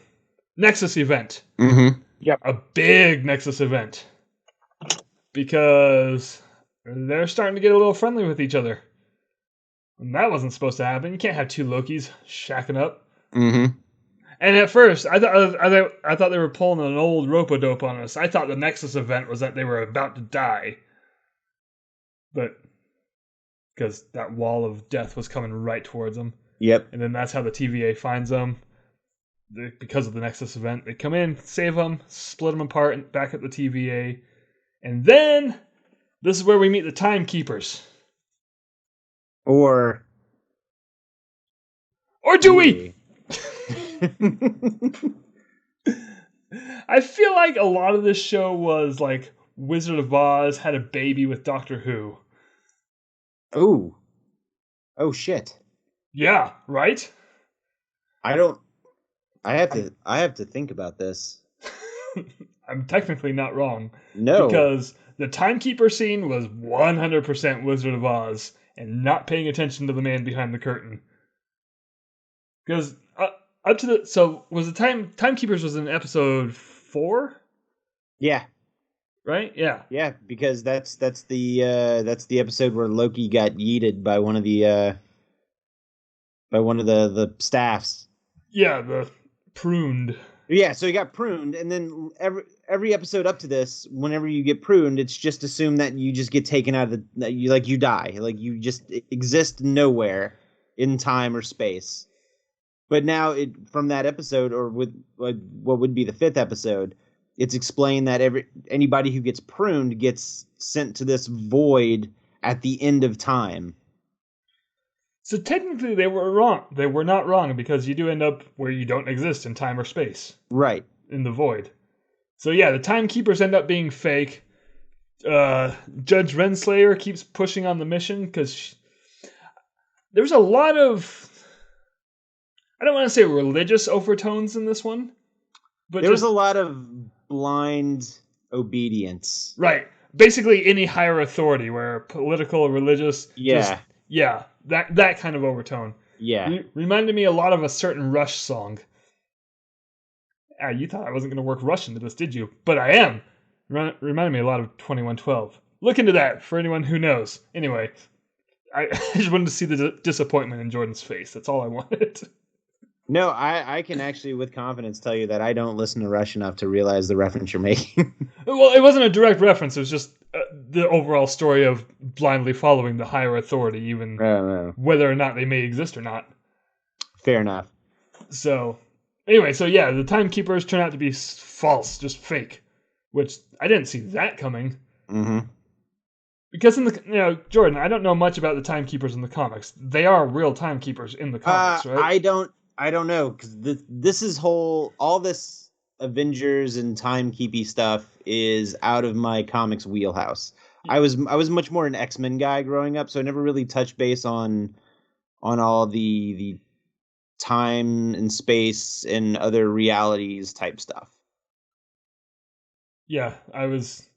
Nexus event. Mm-hmm. Yep. A big Nexus event. Because they're starting to get a little friendly with each other. And that wasn't supposed to happen. You can't have 2 Lokis shacking up. Mm-hmm. And at first, I thought they were pulling an old rope-a-dope on us. I thought the Nexus event was that they were about to die. But because that wall of death was coming right towards them. Yep. And then that's how the TVA finds them. Because of the Nexus event. They come in, save them, split them apart and back at the TVA. And then, this is where we meet the Timekeepers. Or do we? I feel like a lot of this show was like Wizard of Oz had a baby with Doctor Who. Oh shit. Yeah, right? I have to think about this. I'm technically not wrong. No. Because the Timekeeper scene was 100% Wizard of Oz and not paying attention to the man behind the curtain. Because up to so was the Timekeepers was in episode 4? Yeah. Right? Yeah. Yeah, because that's the episode where Loki got yeeted by one of the staffs. Yeah, the pruned. Yeah, so he got pruned, and then every episode up to this, whenever you get pruned, it's just assumed that you just get taken out of you die, like you just exist nowhere in time or space. But now, from that episode, or with like what would be the 5th episode, it's explained that anybody who gets pruned gets sent to this void at the end of time. So technically they were wrong. They were not wrong because you do end up where you don't exist in time or space. Right. In the void. So yeah, the Timekeepers end up being fake. Judge Renslayer keeps pushing on the mission because there's a lot of, I don't want to say religious overtones in this one. But there was a lot of blind obedience. Right. Basically any higher authority where political or religious. Yeah. That kind of overtone. Yeah. Reminded me a lot of a certain Rush song. You thought I wasn't going to work Rush into this, did you? But I am. Reminded me a lot of 2112. Look into that for anyone who knows. Anyway, I just wanted to see the disappointment in Jordan's face. That's all I wanted. No, I can actually with confidence tell you that I don't listen to Rush enough to realize the reference you're making. Well, it wasn't a direct reference. It was just the overall story of blindly following the higher authority, even whether or not they may exist or not. Fair enough. So, anyway, yeah, the timekeepers turn out to be false, just fake, which I didn't see that coming. Mm-hmm. Because Jordan, I don't know much about the timekeepers in the comics. They are real timekeepers in the comics, right? I don't know, because this is all this Avengers and timekeepy stuff is out of my comics wheelhouse. Yeah. I was much more an X-Men guy growing up, so I never really touched base on all the time and space and other realities type stuff. Yeah, I was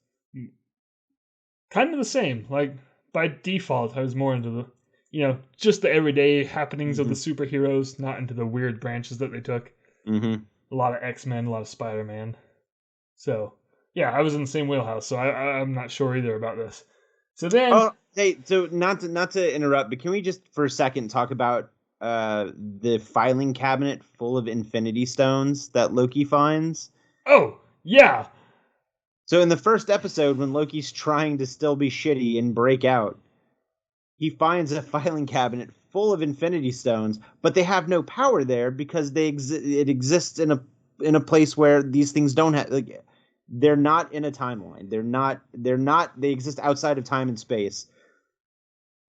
kind of the same. Like, by default, I was more into the just the everyday happenings of the superheroes, not into the weird branches that they took. Mm-hmm. A lot of X-Men, a lot of Spider-Man. So, yeah, I was in the same wheelhouse, so I'm not sure either about this. So then... Oh, hey, so not to interrupt, but can we just for a second talk about the filing cabinet full of Infinity Stones that Loki finds? Oh, yeah! So in the first episode, when Loki's trying to still be shitty and break out, he finds a filing cabinet full of Infinity Stones, but they have no power there because it exists in a place where these things don't have. Like, they're not in a timeline. They exist outside of time and space.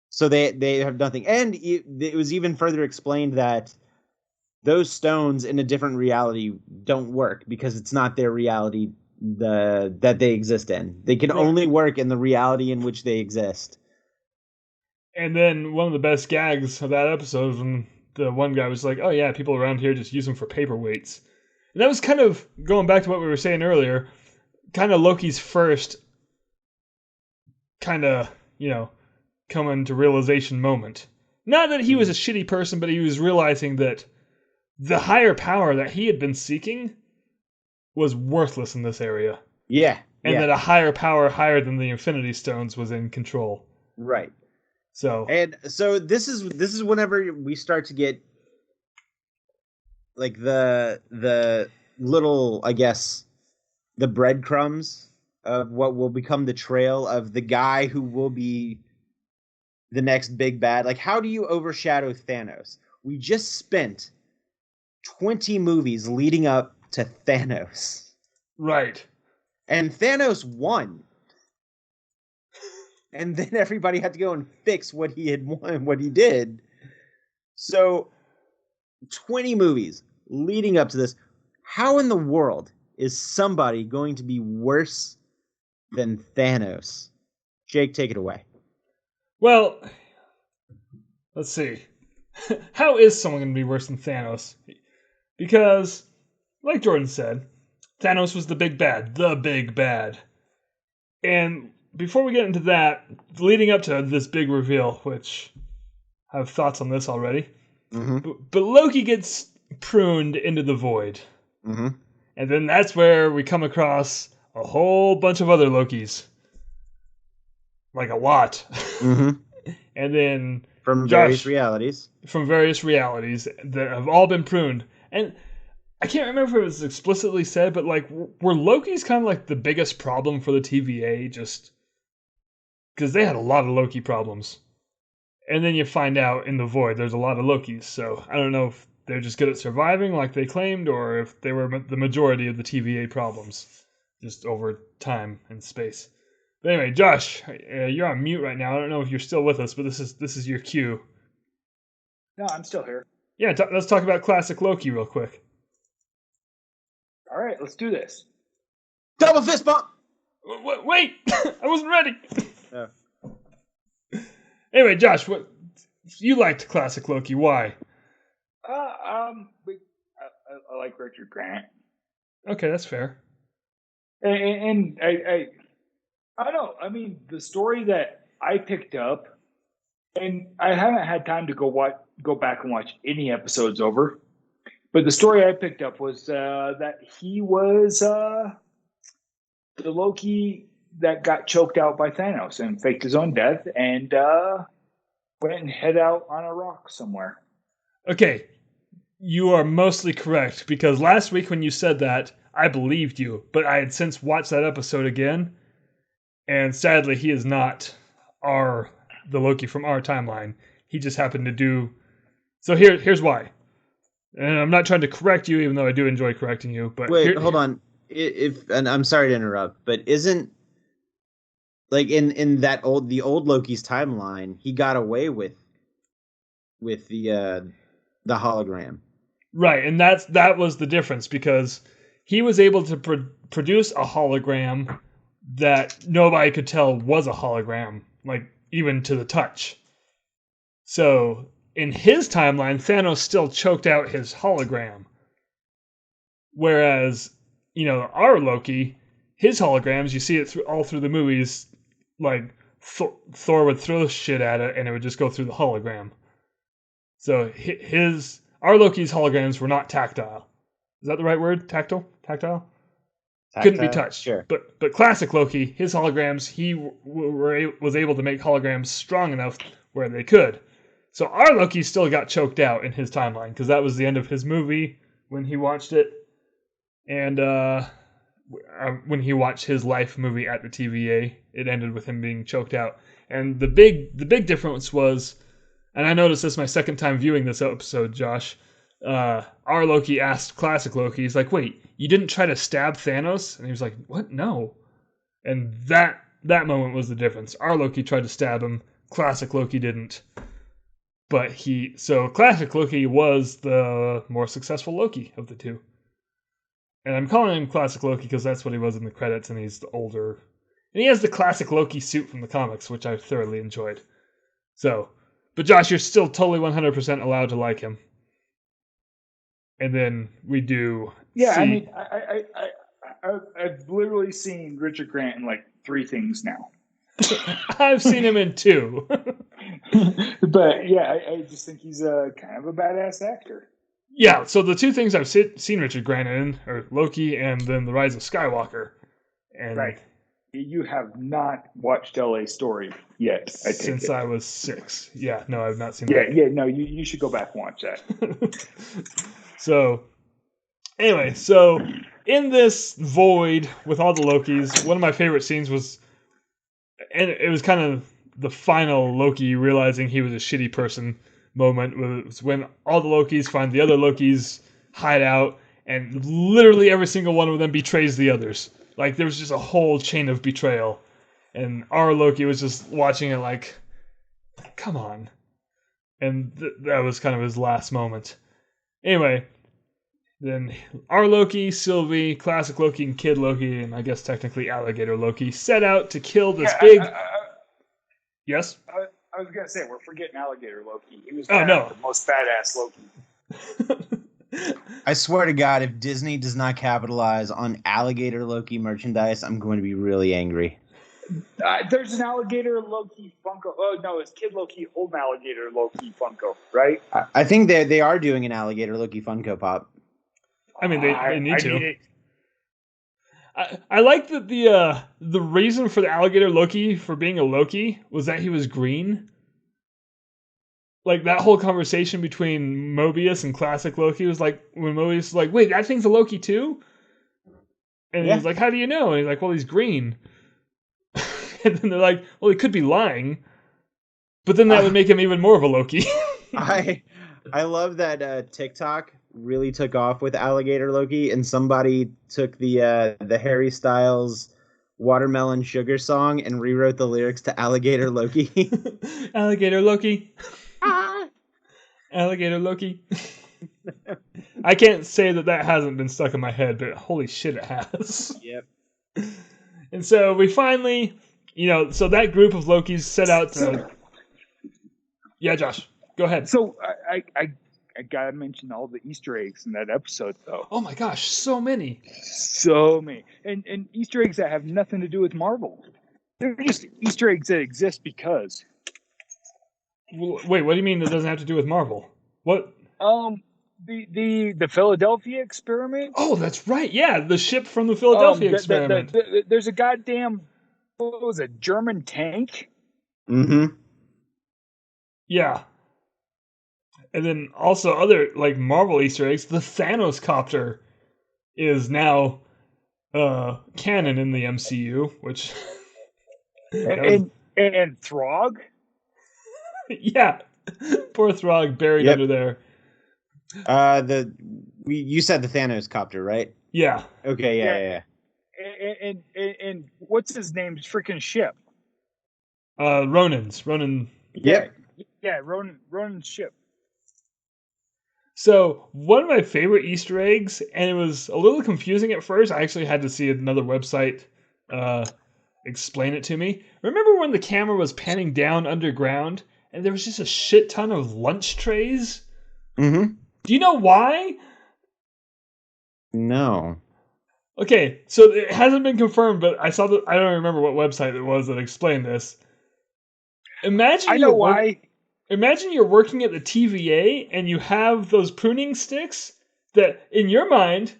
So they have nothing. And it was even further explained that those stones in a different reality don't work because it's not their reality that they exist in. They can only work in the reality in which they exist. And then one of the best gags of that episode was when the one guy was like, oh yeah, people around here just use them for paperweights. And that was kind of, going back to what we were saying earlier, kind of Loki's first kind of, coming to realization moment. Not that he was a shitty person, but he was realizing that the higher power that he had been seeking was worthless in this area. Yeah. And that a higher power higher than the Infinity Stones was in control. Right. So this is whenever we start to get like the little, I guess, the breadcrumbs of what will become the trail of the guy who will be the next big bad. Like, how do you overshadow Thanos? We just spent 20 movies leading up to Thanos. Right. And Thanos won. And then everybody had to go and fix what he had won, what he did. So, 20 movies leading up to this. How in the world is somebody going to be worse than Thanos? Jake, take it away. Well, let's see. How is someone going to be worse than Thanos? Because, like Jordan said, Thanos was the big bad. And before we get into that, leading up to this big reveal, which I have thoughts on this already, but Loki gets pruned into the void. Mm-hmm. And then that's where we come across a whole bunch of other Lokis. Like a lot. Mm-hmm. And then... From various realities that have all been pruned. And I can't remember if it was explicitly said, but like, were Loki's kind of like the biggest problem for the TVA, just... Because they had a lot of Loki problems. And then you find out in the void there's a lot of Lokis. So I don't know if they're just good at surviving like they claimed, or if they were the majority of the TVA problems. Just over time and space. But anyway, Josh, you're on mute right now. I don't know if you're still with us, but this is your cue. No, I'm still here. Yeah, let's talk about classic Loki real quick. All right, let's do this. Double fist bump! Wait! I wasn't ready! Yeah. Anyway, Josh, you liked classic Loki. Why? I like Richard Grant. Okay, that's fair. And I don't know. I mean, the story that I picked up, and I haven't had time to go back and watch any episodes over, but the story I picked up was that he was the Loki that got choked out by Thanos and faked his own death, and went and head out on a rock somewhere. Okay, you are mostly correct, because last week when you said that, I believed you, but I had since watched that episode again, and sadly he is not the Loki from our timeline. He just happened to do... So here's why. And I'm not trying to correct you, even though I do enjoy correcting you. But wait, hold on. And I'm sorry to interrupt, but isn't like in the old Loki's timeline, he got away with the hologram, right? And that was the difference, because he was able to produce a hologram that nobody could tell was a hologram, like even to the touch. So in his timeline, Thanos still choked out his hologram. Whereas, our Loki, his holograms, you see it all through the movies, like Thor would throw shit at it and it would just go through the hologram. So our Loki's holograms were not tactile. Is that the right word? Tactile? Couldn't be touched. Sure. But classic Loki, his holograms, he was able to make holograms strong enough where they could. So our Loki still got choked out in his timeline, because that was the end of his movie when he watched it. And when he watched his life movie at the TVA, it ended with him being choked out. And the big difference was, and I noticed this my second time viewing this episode, Josh, our Loki asked classic Loki, he's like, wait, you didn't try to stab Thanos? And he was like, what? No. And that moment was the difference. Our Loki tried to stab him. Classic Loki didn't. But classic Loki was the more successful Loki of the two. And I'm calling him classic Loki because that's what he was in the credits, and he's older. And he has the classic Loki suit from the comics, which I thoroughly enjoyed. So, but Josh, you're still totally 100% allowed to like him. And then we do. Yeah, see... I mean, I've literally seen Richard Grant in like 3 things now. I've seen him in 2. But yeah, I just think he's a kind of a badass actor. Yeah, so the 2 things I've seen Richard Grant in are Loki and then The Rise of Skywalker. And right. You have not watched LA Story yet, I take since it. I was 6. Yeah, no, I've not seen that. Yeah, no, you should go back and watch that. So, anyway, in this void with all the Lokis, one of my favorite scenes was, and it was kind of the final Loki realizing he was a shitty person moment, was when all the Lokis find the other Lokis hideout, and literally every single one of them betrays the others. Like, there was just a whole chain of betrayal. And our Loki was just watching it like, come on. And that was kind of his last moment. Anyway, then our Loki, Sylvie, classic Loki, and Kid Loki, and I guess technically Alligator Loki, set out to kill this big... Yes? I was going to say, we're forgetting Alligator Loki. He was the most badass Loki. I swear to God, if Disney does not capitalize on Alligator Loki merchandise, I'm going to be really angry. There's an Alligator Loki Funko. Oh, no, it's Kid Loki holding Alligator Loki Funko, right? I think they are doing an Alligator Loki Funko Pop. I mean, they need to. I like that the reason for the Alligator Loki for being a Loki was that he was green. Like, that whole conversation between Mobius and classic Loki was like, when Mobius was like, wait, that thing's a Loki too? And he's like, how do you know? And he's like, well, he's green. And then they're like, well, he could be lying. But then that would make him even more of a Loki. I love that TikTok really took off with Alligator Loki, and somebody took the Harry Styles Watermelon Sugar song and rewrote the lyrics to Alligator Loki. Alligator Loki. Alligator Loki. I can't say that hasn't been stuck in my head, but holy shit, it has. Yep. And so we finally, so that group of Lokis set out to... Yeah, Josh, go ahead. So I gotta mention all the Easter eggs in that episode, though. Oh my gosh, so many. So many. And Easter eggs that have nothing to do with Marvel. They're just Easter eggs that exist because... Wait, what do you mean that doesn't have to do with Marvel? What? The Philadelphia experiment. Oh, that's right. Yeah, the ship from the Philadelphia experiment. There's a goddamn, what was it, German tank? Mm-hmm. Yeah. And then also other like Marvel Easter eggs. The Thanos copter is now canon in the MCU, which And Throg. yeah, poor Throg buried Yep. under there. You said the Thanos copter, right? Yeah, Okay, yeah. And what's his name's freaking ship? Ronan. Yep. Yeah, Ronan's ship. So one of my favorite Easter eggs, and it was a little confusing at first. I actually had to see another website explain it to me. Remember when the camera was panning down underground, and there was just a shit ton of lunch trays? Mm-hmm. Do you know why? No. Okay, so it hasn't been confirmed, but I saw I don't remember what website it was that explained this. Imagine I know why. Imagine you're working at the TVA and you have those pruning sticks that, in your mind,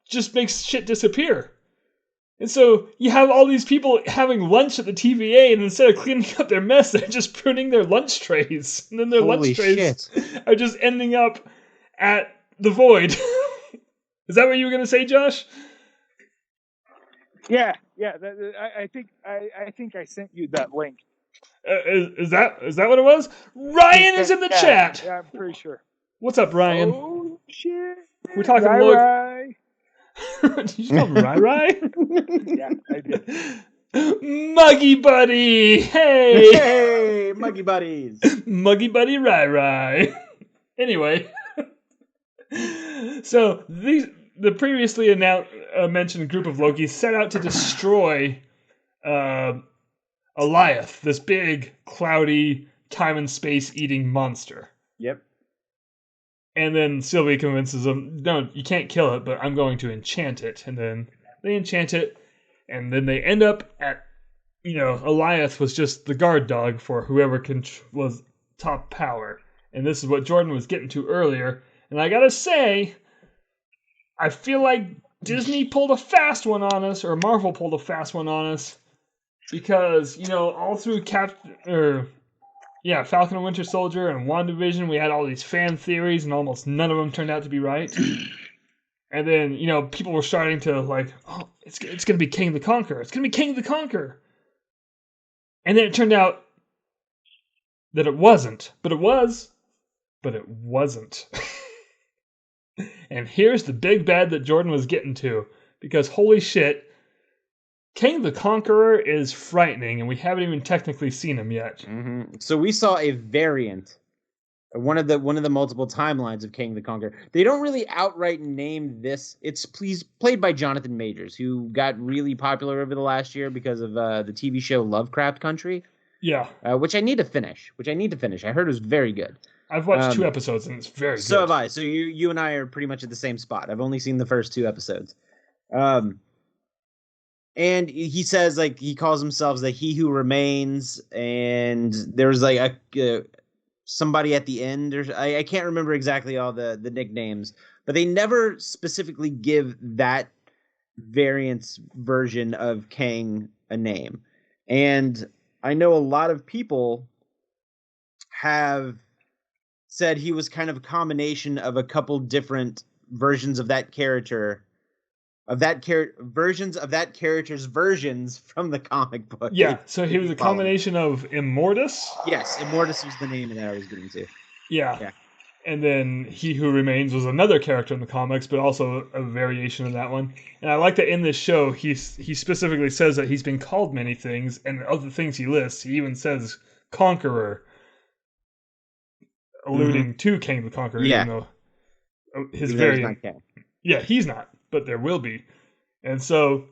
just makes shit disappear. And so you have all these people having lunch at the TVA, and instead of cleaning up their mess, they're just pruning their lunch trays. And then their Holy lunch trays shit. are just ending up at the void. Is that what you were going to say, Josh? Yeah. I think I sent you that link. Is that what it was? Ryan is in the chat. Yeah, I'm pretty sure. What's up, Ryan? Oh shit! We're talking Rai. Did you call him Rai? Yeah, I did. Muggy Buddy! Hey! Hey, Muggy Buddies! Muggy Buddy Rai. Anyway. So, the previously mentioned group of Lokis set out to destroy Goliath, this big, cloudy, time and space eating monster. Yep. And then Sylvie convinces them, no, you can't kill it, but I'm going to enchant it. And then they enchant it, and then they end up at, Goliath was just the guard dog for whoever was top power. And this is what Jordan was getting to earlier. And I gotta say, I feel like Disney pulled a fast one on us, or Marvel pulled a fast one on us, because, all through Falcon and Winter Soldier and WandaVision, we had all these fan theories, and almost none of them turned out to be right. And then, people were starting to oh, it's going to be King the Conqueror. It's going to be King the Conqueror. And then it turned out that it wasn't. But it was. But it wasn't. And here's the big bad that Jordan was getting to. Because holy shit, King the Conqueror is frightening, and we haven't even technically seen him yet. Mm-hmm. So we saw a variant, one of the multiple timelines of King the Conqueror. They don't really outright name this. It's played by Jonathan Majors, who got really popular over the last year because of the TV show Lovecraft Country. Yeah, which I need to finish. I heard it was very good. I've watched 2 episodes, and it's very good. So have I. So you and I are pretty much at the same spot. I've only seen the first 2 episodes. And he says, he calls himself the He Who Remains, and there's somebody at the end, or I can't remember exactly all the nicknames, but they never specifically give that variant's version of Kang a name. And I know a lot of people have said he was kind of a combination of a couple different versions of that character. Versions of that character's versions from the comic book. Yeah, so he was a combination of Immortus. Yes, Immortus was the name that I was getting to. Yeah. And then He Who Remains was another character in the comics, but also a variation of that one. And I like that in this show, he specifically says that he's been called many things, and of the things he lists, he even says Conqueror, alluding to King the Conqueror, even though his variant. Yeah, he's not. But there will be. And so,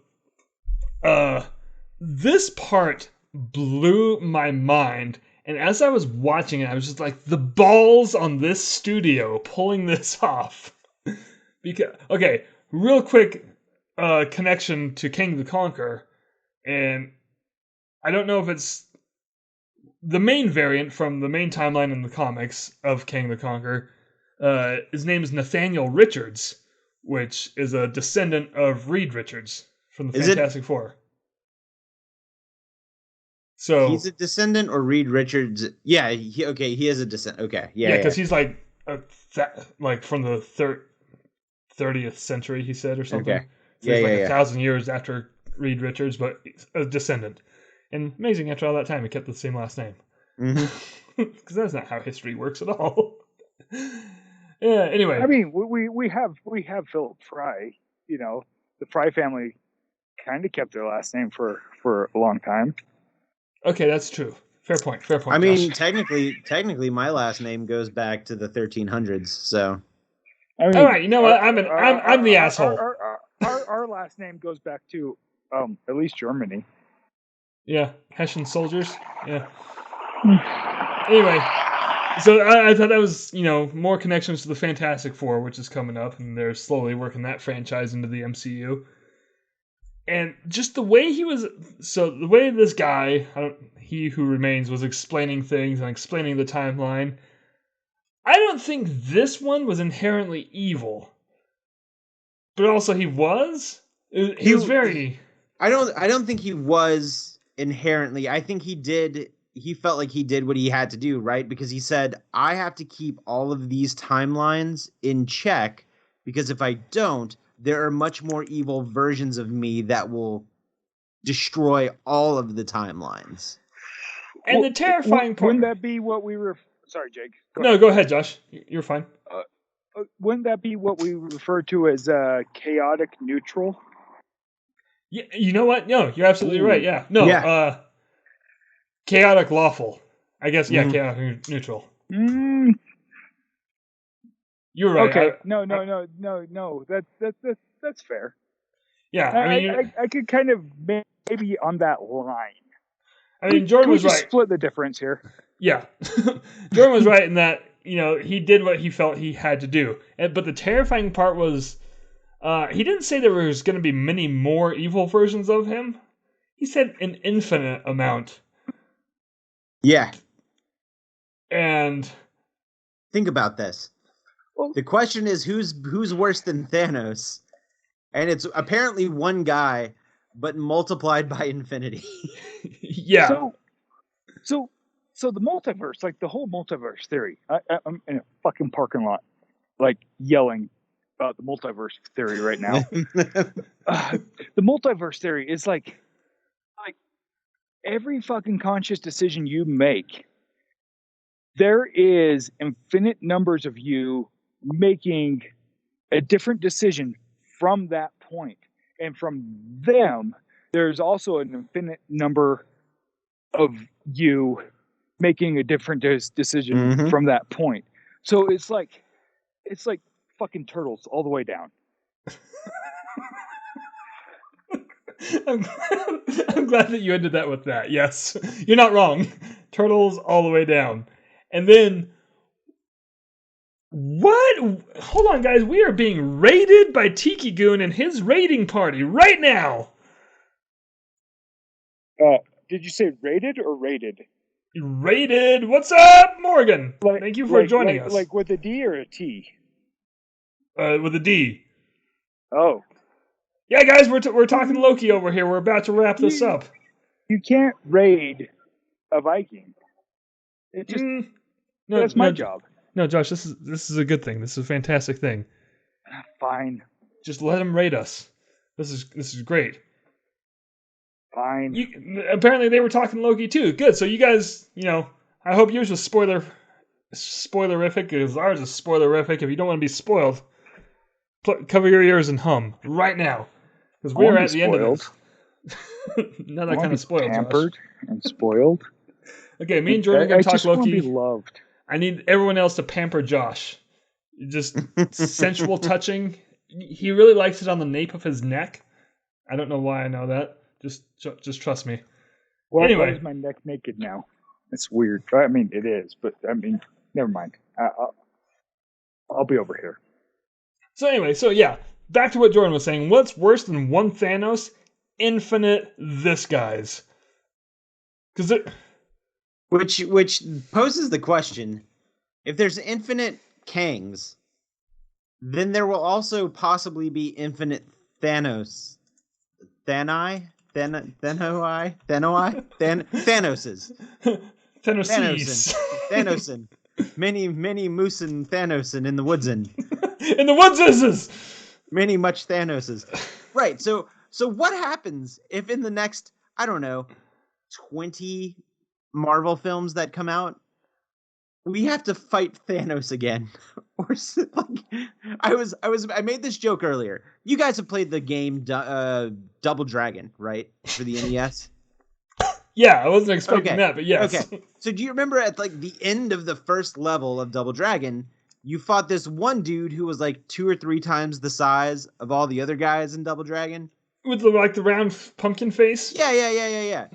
this part blew my mind. And as I was watching it, I was just like, the balls on this studio pulling this off. Okay, real quick connection to King the Conqueror. And I don't know if it's the main variant from the main timeline in the comics of King the Conqueror. His name is Nathaniel Richards, which is a descendant of Reed Richards from the Fantastic Four. So he's a descendant, or Reed Richards? Yeah. He is a descendant. Okay. Yeah. because he's like like from the 30th century, he said, or something. Okay. So he's like Yeah. 1,000 years after Reed Richards, but a descendant. And amazing, after all that time, he kept the same last name. Because that's not how history works at all. Yeah. Anyway, I mean, we have Philip Fry. You know, the Fry family kind of kept their last name for a long time. okay, that's true. Fair point. I mean, Josh. technically, my last name goes back to the 1300s. So. I mean, All right, you know what? I'm the asshole. Our last name goes back to at least Germany. Yeah, Hessian soldiers. Yeah. Anyway, so I thought that was, more connections to the Fantastic Four, which is coming up, and they're slowly working that franchise into the MCU. And just the way the way this guy, He Who Remains, was explaining things and explaining the timeline, I don't think this one was inherently evil. But also he was? He was very... I don't think he was inherently. I think he felt like he did what he had to do, right? Because he said, I have to keep all of these timelines in check, because if I don't, there are much more evil versions of me that will destroy all of the timelines. And the terrifying part... Wouldn't that be what we were... Sorry, Jake. Go ahead, Josh. You're fine. Wouldn't that be what we refer to as chaotic neutral? Yeah, you know what? No, you're absolutely right. Yeah. No, Yeah. Chaotic lawful. I guess, yeah, chaotic neutral. You're right. Okay. No. That's fair. Yeah, I mean... I could kind of maybe on that line. I mean, Jordan was right. Split the difference here. Yeah. Jordan was right in that, he did what he felt he had to do. But the terrifying part was, he didn't say there was going to be many more evil versions of him. He said an infinite amount. Yeah. And... think about this. The question is, who's worse than Thanos? And it's apparently one guy, but multiplied by infinity. Yeah. So the multiverse, like the whole multiverse theory, I'm in a fucking parking lot, like yelling about the multiverse theory right now. The multiverse theory is like every fucking conscious decision you make, there is infinite numbers of you making a different decision from that point. And from them, there's also an infinite number of you making a different decision from that point. So it's like fucking turtles all the way down. I'm glad that you ended that with that. Yes, you're not wrong. Turtles all the way down. And then, what? Hold on, guys. We are being raided by Tiki Goon and his raiding party right now. Did you say rated or rated? Raided. What's up, Morgan? Thank you for joining us. Like with a D or a T? With a D. Oh. Yeah, guys, we're talking Loki over here. We're about to wrap this up. You can't raid a Viking. It just that's my job. No, Josh, this is a good thing. This is a fantastic thing. Fine. Just let him raid us. This is great. Fine. Apparently they were talking Loki too. Good. So you guys, I hope yours was spoilerific, because ours is spoilerific. If you don't want to be spoiled, cover your ears and hum right now, because we're at the end of it. Not that kind of spoiled. Pampered Josh. And spoiled. Okay, me and Jordan are going to talk Loki. I just want to be loved. I need everyone else to pamper Josh. Just sensual touching. He really likes it on the nape of his neck. I don't know why I know that. Just trust me. Well, anyway, why is my neck naked now? It's weird. I mean, it is, but I mean, never mind. I'll be over here. So anyway, yeah, back to what Jordan was saying. What's worse than one Thanos? Infinite this guys. Which poses the question: if there's infinite Kangs, then there will also possibly be infinite Thani. Thanoses. Tennessee. Thanosin. Many moose and Thanosin in the woodsin. In the woodses. Many much Thanoses. Right. So what happens if in the next, I don't know, 20 Marvel films that come out, we have to fight Thanos again? Or like, I made this joke earlier. You guys have played the game Double Dragon, right? For the NES. Yeah, I wasn't expecting that, but yes. Okay. So do you remember at like the end of the first level of Double Dragon, you fought this one dude who was like 2 or 3 times the size of all the other guys in Double Dragon? With the round pumpkin face? Yeah.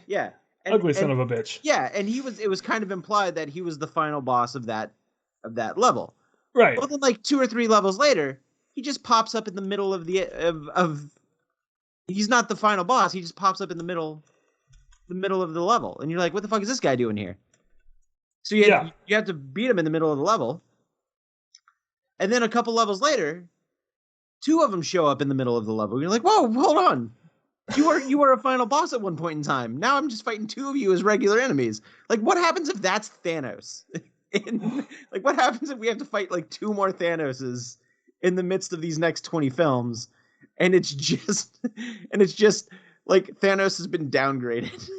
Ugly son of a bitch. Yeah, and it was kind of implied that he was the final boss of that level. Right. Well, then like 2 or 3 levels later, he just pops up in the middle of he's not the final boss, he just pops up in the middle of the level, and you're like, what the fuck is this guy doing here? So you have to beat him in the middle of the level, and then a couple levels later, 2 of them show up in the middle of the level. You're like, whoa, hold on, you were a final boss at one point in time. Now I'm just fighting 2 of you as regular enemies. Like, what happens if that's Thanos? Like, what happens if we have to fight like 2 more Thanoses in the midst of these next 20 films, and it's just like Thanos has been downgraded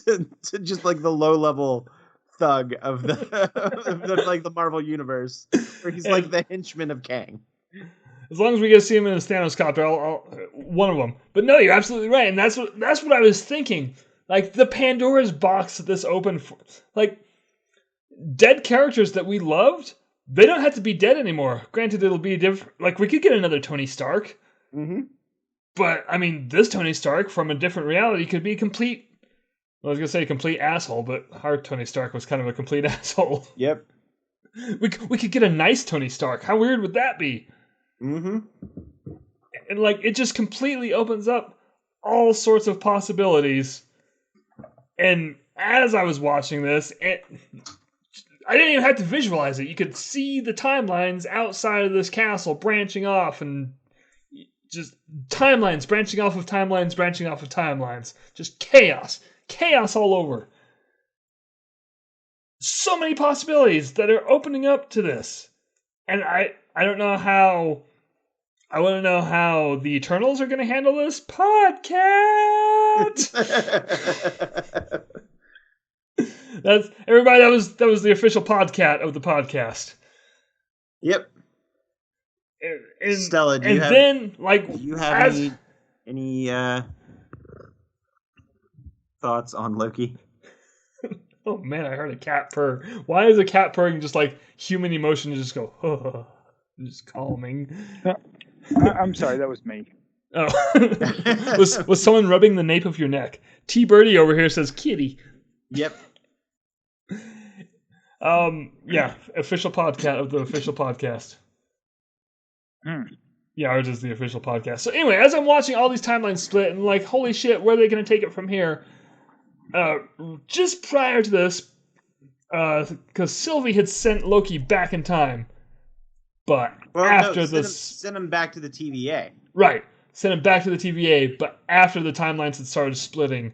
to just like the low level thug of the like the Marvel universe, where he's like the henchman of Kang. As long as we get to see him in a Thanos copter, I'll one of them. But no, you're absolutely right, and that's what I was thinking. Like the Pandora's box that this opened for, like dead characters that we loved, they don't have to be dead anymore. Granted, it'll be different. Like we could get another Tony Stark. Mm-hmm. But, I mean, this Tony Stark from a different reality could be a complete... I was going to say complete asshole, but our Tony Stark was kind of a complete asshole. Yep. We could get a nice Tony Stark. How weird would that be? Mm-hmm. And, like, it just completely opens up all sorts of possibilities. And as I was watching this, I didn't even have to visualize it. You could see the timelines outside of this castle branching off and... just timelines branching off of timelines. Just chaos all over. So many possibilities that are opening up to this, and I don't know how. I want to know how the Eternals are going to handle this podcast. That's everybody. That was the official podcast of the podcast. Yep. And, Stella, do you have any thoughts on Loki? Oh man, I heard a cat purr. Why is a cat purring just like human emotion to just go, oh, just calming? I'm sorry, that was me. Oh. was someone rubbing the nape of your neck? T Birdie over here says kitty. Yep. Yeah, official podcast of the official podcast. Yeah, ours is the official podcast. So anyway, as I'm watching all these timelines split, and like, holy shit, where are they going to take it from here? Just prior to this, because Sylvie had sent Loki back in time, but send him back to the TVA. Right, sent him back to the TVA, but after the timelines had started splitting,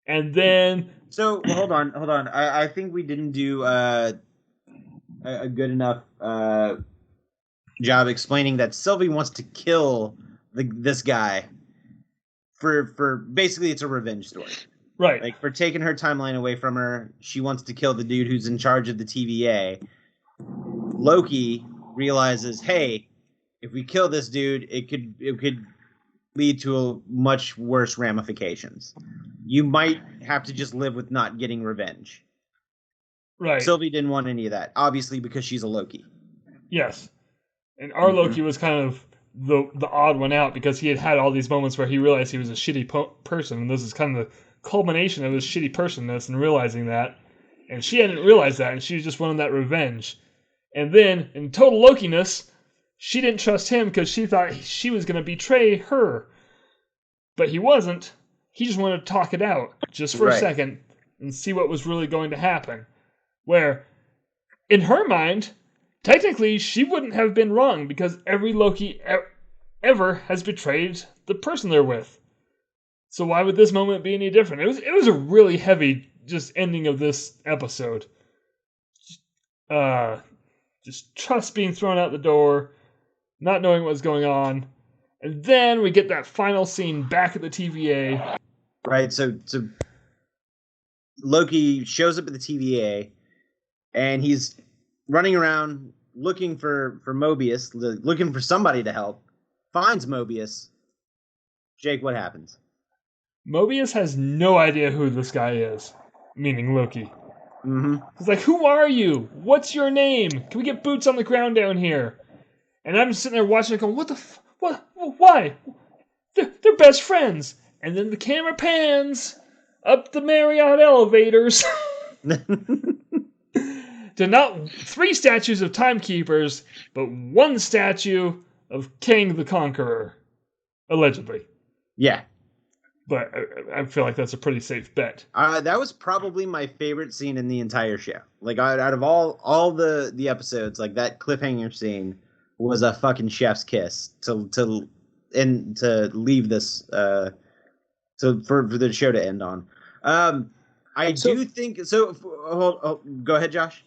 and then... So, hold on. I think we didn't do a good enough... job explaining that Sylvie wants to kill this guy for basically it's a revenge story. Right. Like, for taking her timeline away from her, she wants to kill the dude who's in charge of the TVA. Loki realizes, hey, if we kill this dude, it could lead to much worse ramifications. You might have to just live with not getting revenge. Right. Sylvie didn't want any of that, obviously, because she's a Loki. Yes. And our Loki was kind of the odd one out because he had all these moments where he realized he was a shitty person, and this is kind of the culmination of his shitty personness and realizing that. And she hadn't realized that, and she just wanted that revenge. And then, in total Loki-ness, she didn't trust him because she thought she was going to betray her. But he wasn't. He just wanted to talk it out just for a second and see what was really going to happen. Where, in her mind... technically, she wouldn't have been wrong because every Loki ever has betrayed the person they're with. So why would this moment be any different? It was a really heavy just ending of this episode. Just trust being thrown out the door, not knowing what's going on, and then we get that final scene back at the TVA. Right, so Loki shows up at the TVA, and he's running around looking for Mobius, looking for somebody to help. Finds Mobius. Jake, what happens? Mobius has no idea who this guy is, meaning Loki. Mm-hmm. He's like, "Who are you? What's your name? Can we get boots on the ground down here?" And I'm sitting there watching it going, "What the what? Why? They're best friends." And then the camera pans up the Marriott elevators to not 3 statues of timekeepers, but 1 statue of Kang the Conqueror, allegedly. Yeah. But I feel like that's a pretty safe bet. That was probably my favorite scene in the entire show. Like, out of all the episodes, like, that cliffhanger scene was a fucking chef's kiss to leave this for the show to end on. Do think so. Go ahead, Josh.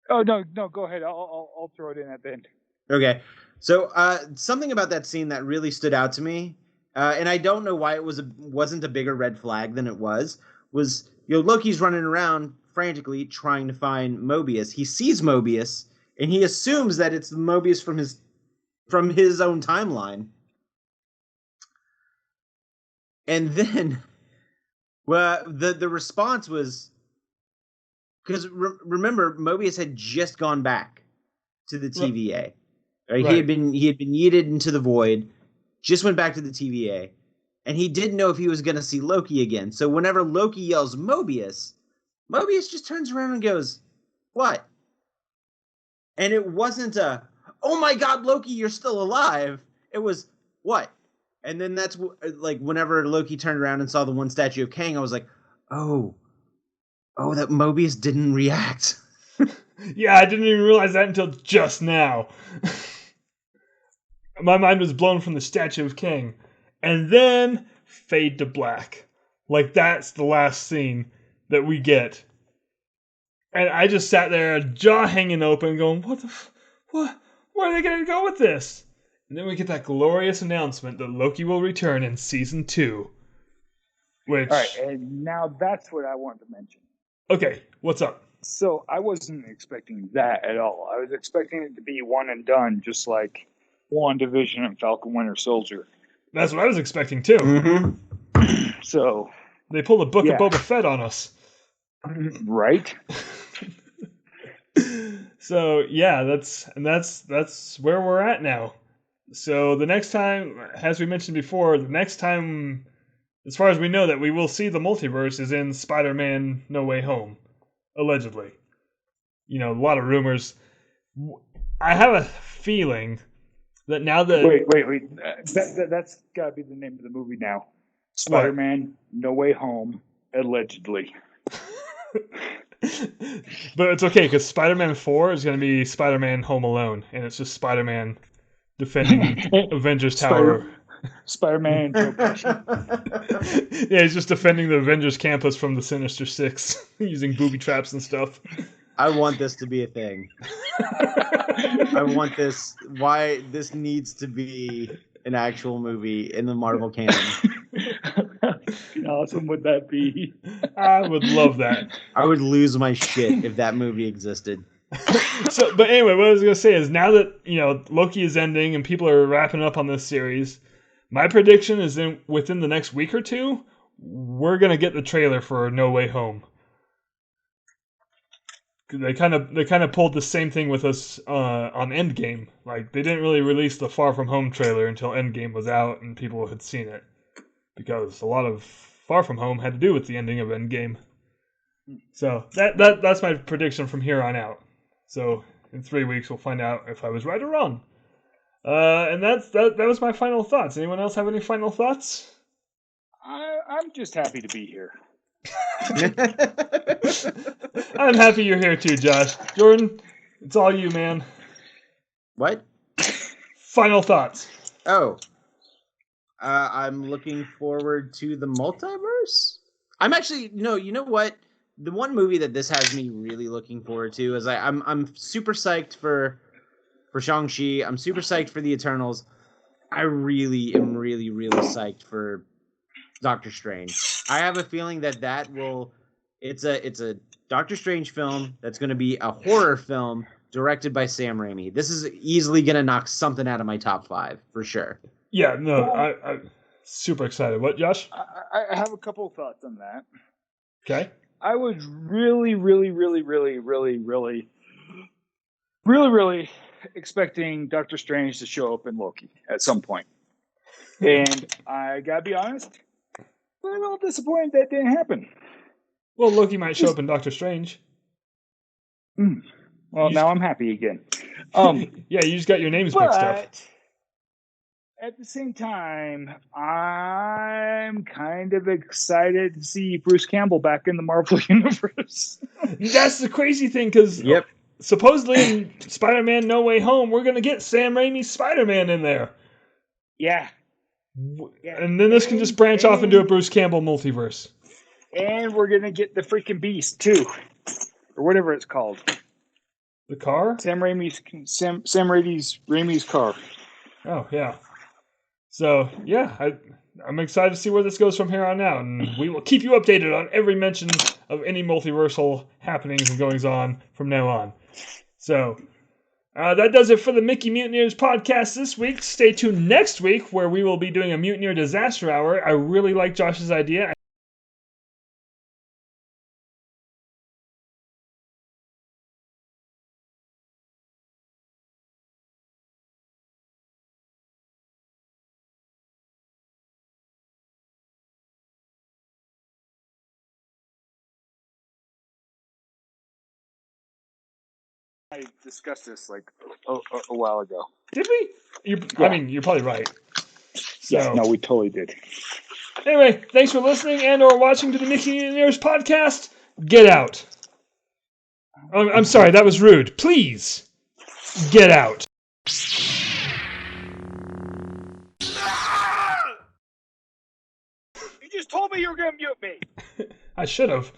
Oh no, go ahead. I'll throw it in at the end. Okay, so something about that scene that really stood out to me, and I don't know why it wasn't a bigger red flag than it was Loki's running around frantically trying to find Mobius. He sees Mobius and he assumes that it's Mobius from his own timeline. And then, well, the response was, because remember, Mobius had just gone back to the TVA. Right? He had been yeeted into the void, just went back to the TVA, and he didn't know if he was going to see Loki again. So whenever Loki yells Mobius just turns around and goes, "What?" And it wasn't a, "Oh my God, Loki, you're still alive." It was, "What?" And then that's like whenever Loki turned around and saw the 1 statue of Kang, I was like, oh, that Mobius didn't react. Yeah, I didn't even realize that until just now. My mind was blown from the statue of Kang. And then fade to black. Like, that's the last scene that we get. And I just sat there, jaw hanging open, going, what? Where are they going to go with this? And then we get that glorious announcement that Loki will return in season 2. Which... All right, and now that's what I wanted to mention. Okay, what's up? So I wasn't expecting that at all. I was expecting it to be one and done, just like WandaVision and Falcon Winter Soldier. That's what I was expecting too. Mm-hmm. So they pulled a Book of Boba Fett on us. Right? So yeah, that's where we're at now. So the next time, as we mentioned before, the next time, as far as we know, that we will see the multiverse is in Spider-Man No Way Home, allegedly. You know, a lot of rumors. I have a feeling that now that... Wait. That's got to be the name of the movie now. Spider-Man No Way Home, allegedly. But it's okay, because Spider-Man 4 is going to be Spider-Man Home Alone, and it's just Spider-Man defending Avengers Tower. Spider-Man. Yeah, he's just defending the Avengers campus from the Sinister Six, using booby traps and stuff. I want this to be a thing. I want this. Why this needs to be an actual movie in the Marvel canon. How awesome would that be? I would love that. I would lose my shit if that movie existed. But anyway, what I was going to say is now that, Loki is ending and people are wrapping up on this series, my prediction is within the next week or two, we're going to get the trailer for No Way Home. They kind of pulled the same thing with us on Endgame. Like, they didn't really release the Far From Home trailer until Endgame was out and people had seen it, because a lot of Far From Home had to do with the ending of Endgame. So that's my prediction from here on out. So in 3 weeks we'll find out if I was right or wrong. And that was my final thoughts. Anyone else have any final thoughts? I'm just happy to be here. I'm happy you're here too, Josh. Jordan, it's all you, man. What? Final thoughts. Oh. I'm looking forward to the multiverse. I'm actually, you know what? The one movie that this has me really looking forward to is I'm super psyched for Shang-Chi. I'm super psyched for the Eternals. I really am really psyched for Doctor Strange. I have a feeling that will it's a Doctor Strange film that's going to be a horror film directed by Sam Raimi. This is easily going to knock something out of my top 5 for sure. Yeah, no, I'm super excited. What, Josh? I have a couple of thoughts on that. Okay. I was really expecting Doctor Strange to show up in Loki at some point. And I gotta be honest, I'm a little disappointed that didn't happen. Well, Loki might show up in Doctor Strange. Well, now I'm happy again. Yeah, you just got your names mixed up. But at the same time, I'm kind of excited to see Bruce Campbell back in the Marvel Universe. That's the crazy thing, because supposedly in Spider-Man No Way Home, we're going to get Sam Raimi's Spider-Man in there. Yeah. And then this can just branch off into a Bruce Campbell multiverse. And we're going to get the freaking Beast, too. Or whatever it's called. The car? Sam Raimi's car. Oh, yeah. So, yeah, I'm excited to see where this goes from here on out. And we will keep you updated on every mention of any multiversal happenings and goings on from now on. So, that does it for the Mickey Mutineers podcast this week. Stay tuned next week where we will be doing a Mutineer Disaster Hour. I really like Josh's idea. I discussed this like a while ago. Did we? I mean, you're probably right. So, yeah, no, we totally did. Anyway, thanks for listening and or watching to the Mickey Mutineers podcast. Get out. I'm sorry, that was rude. Please, get out. You just told me you were going to mute me. I should have.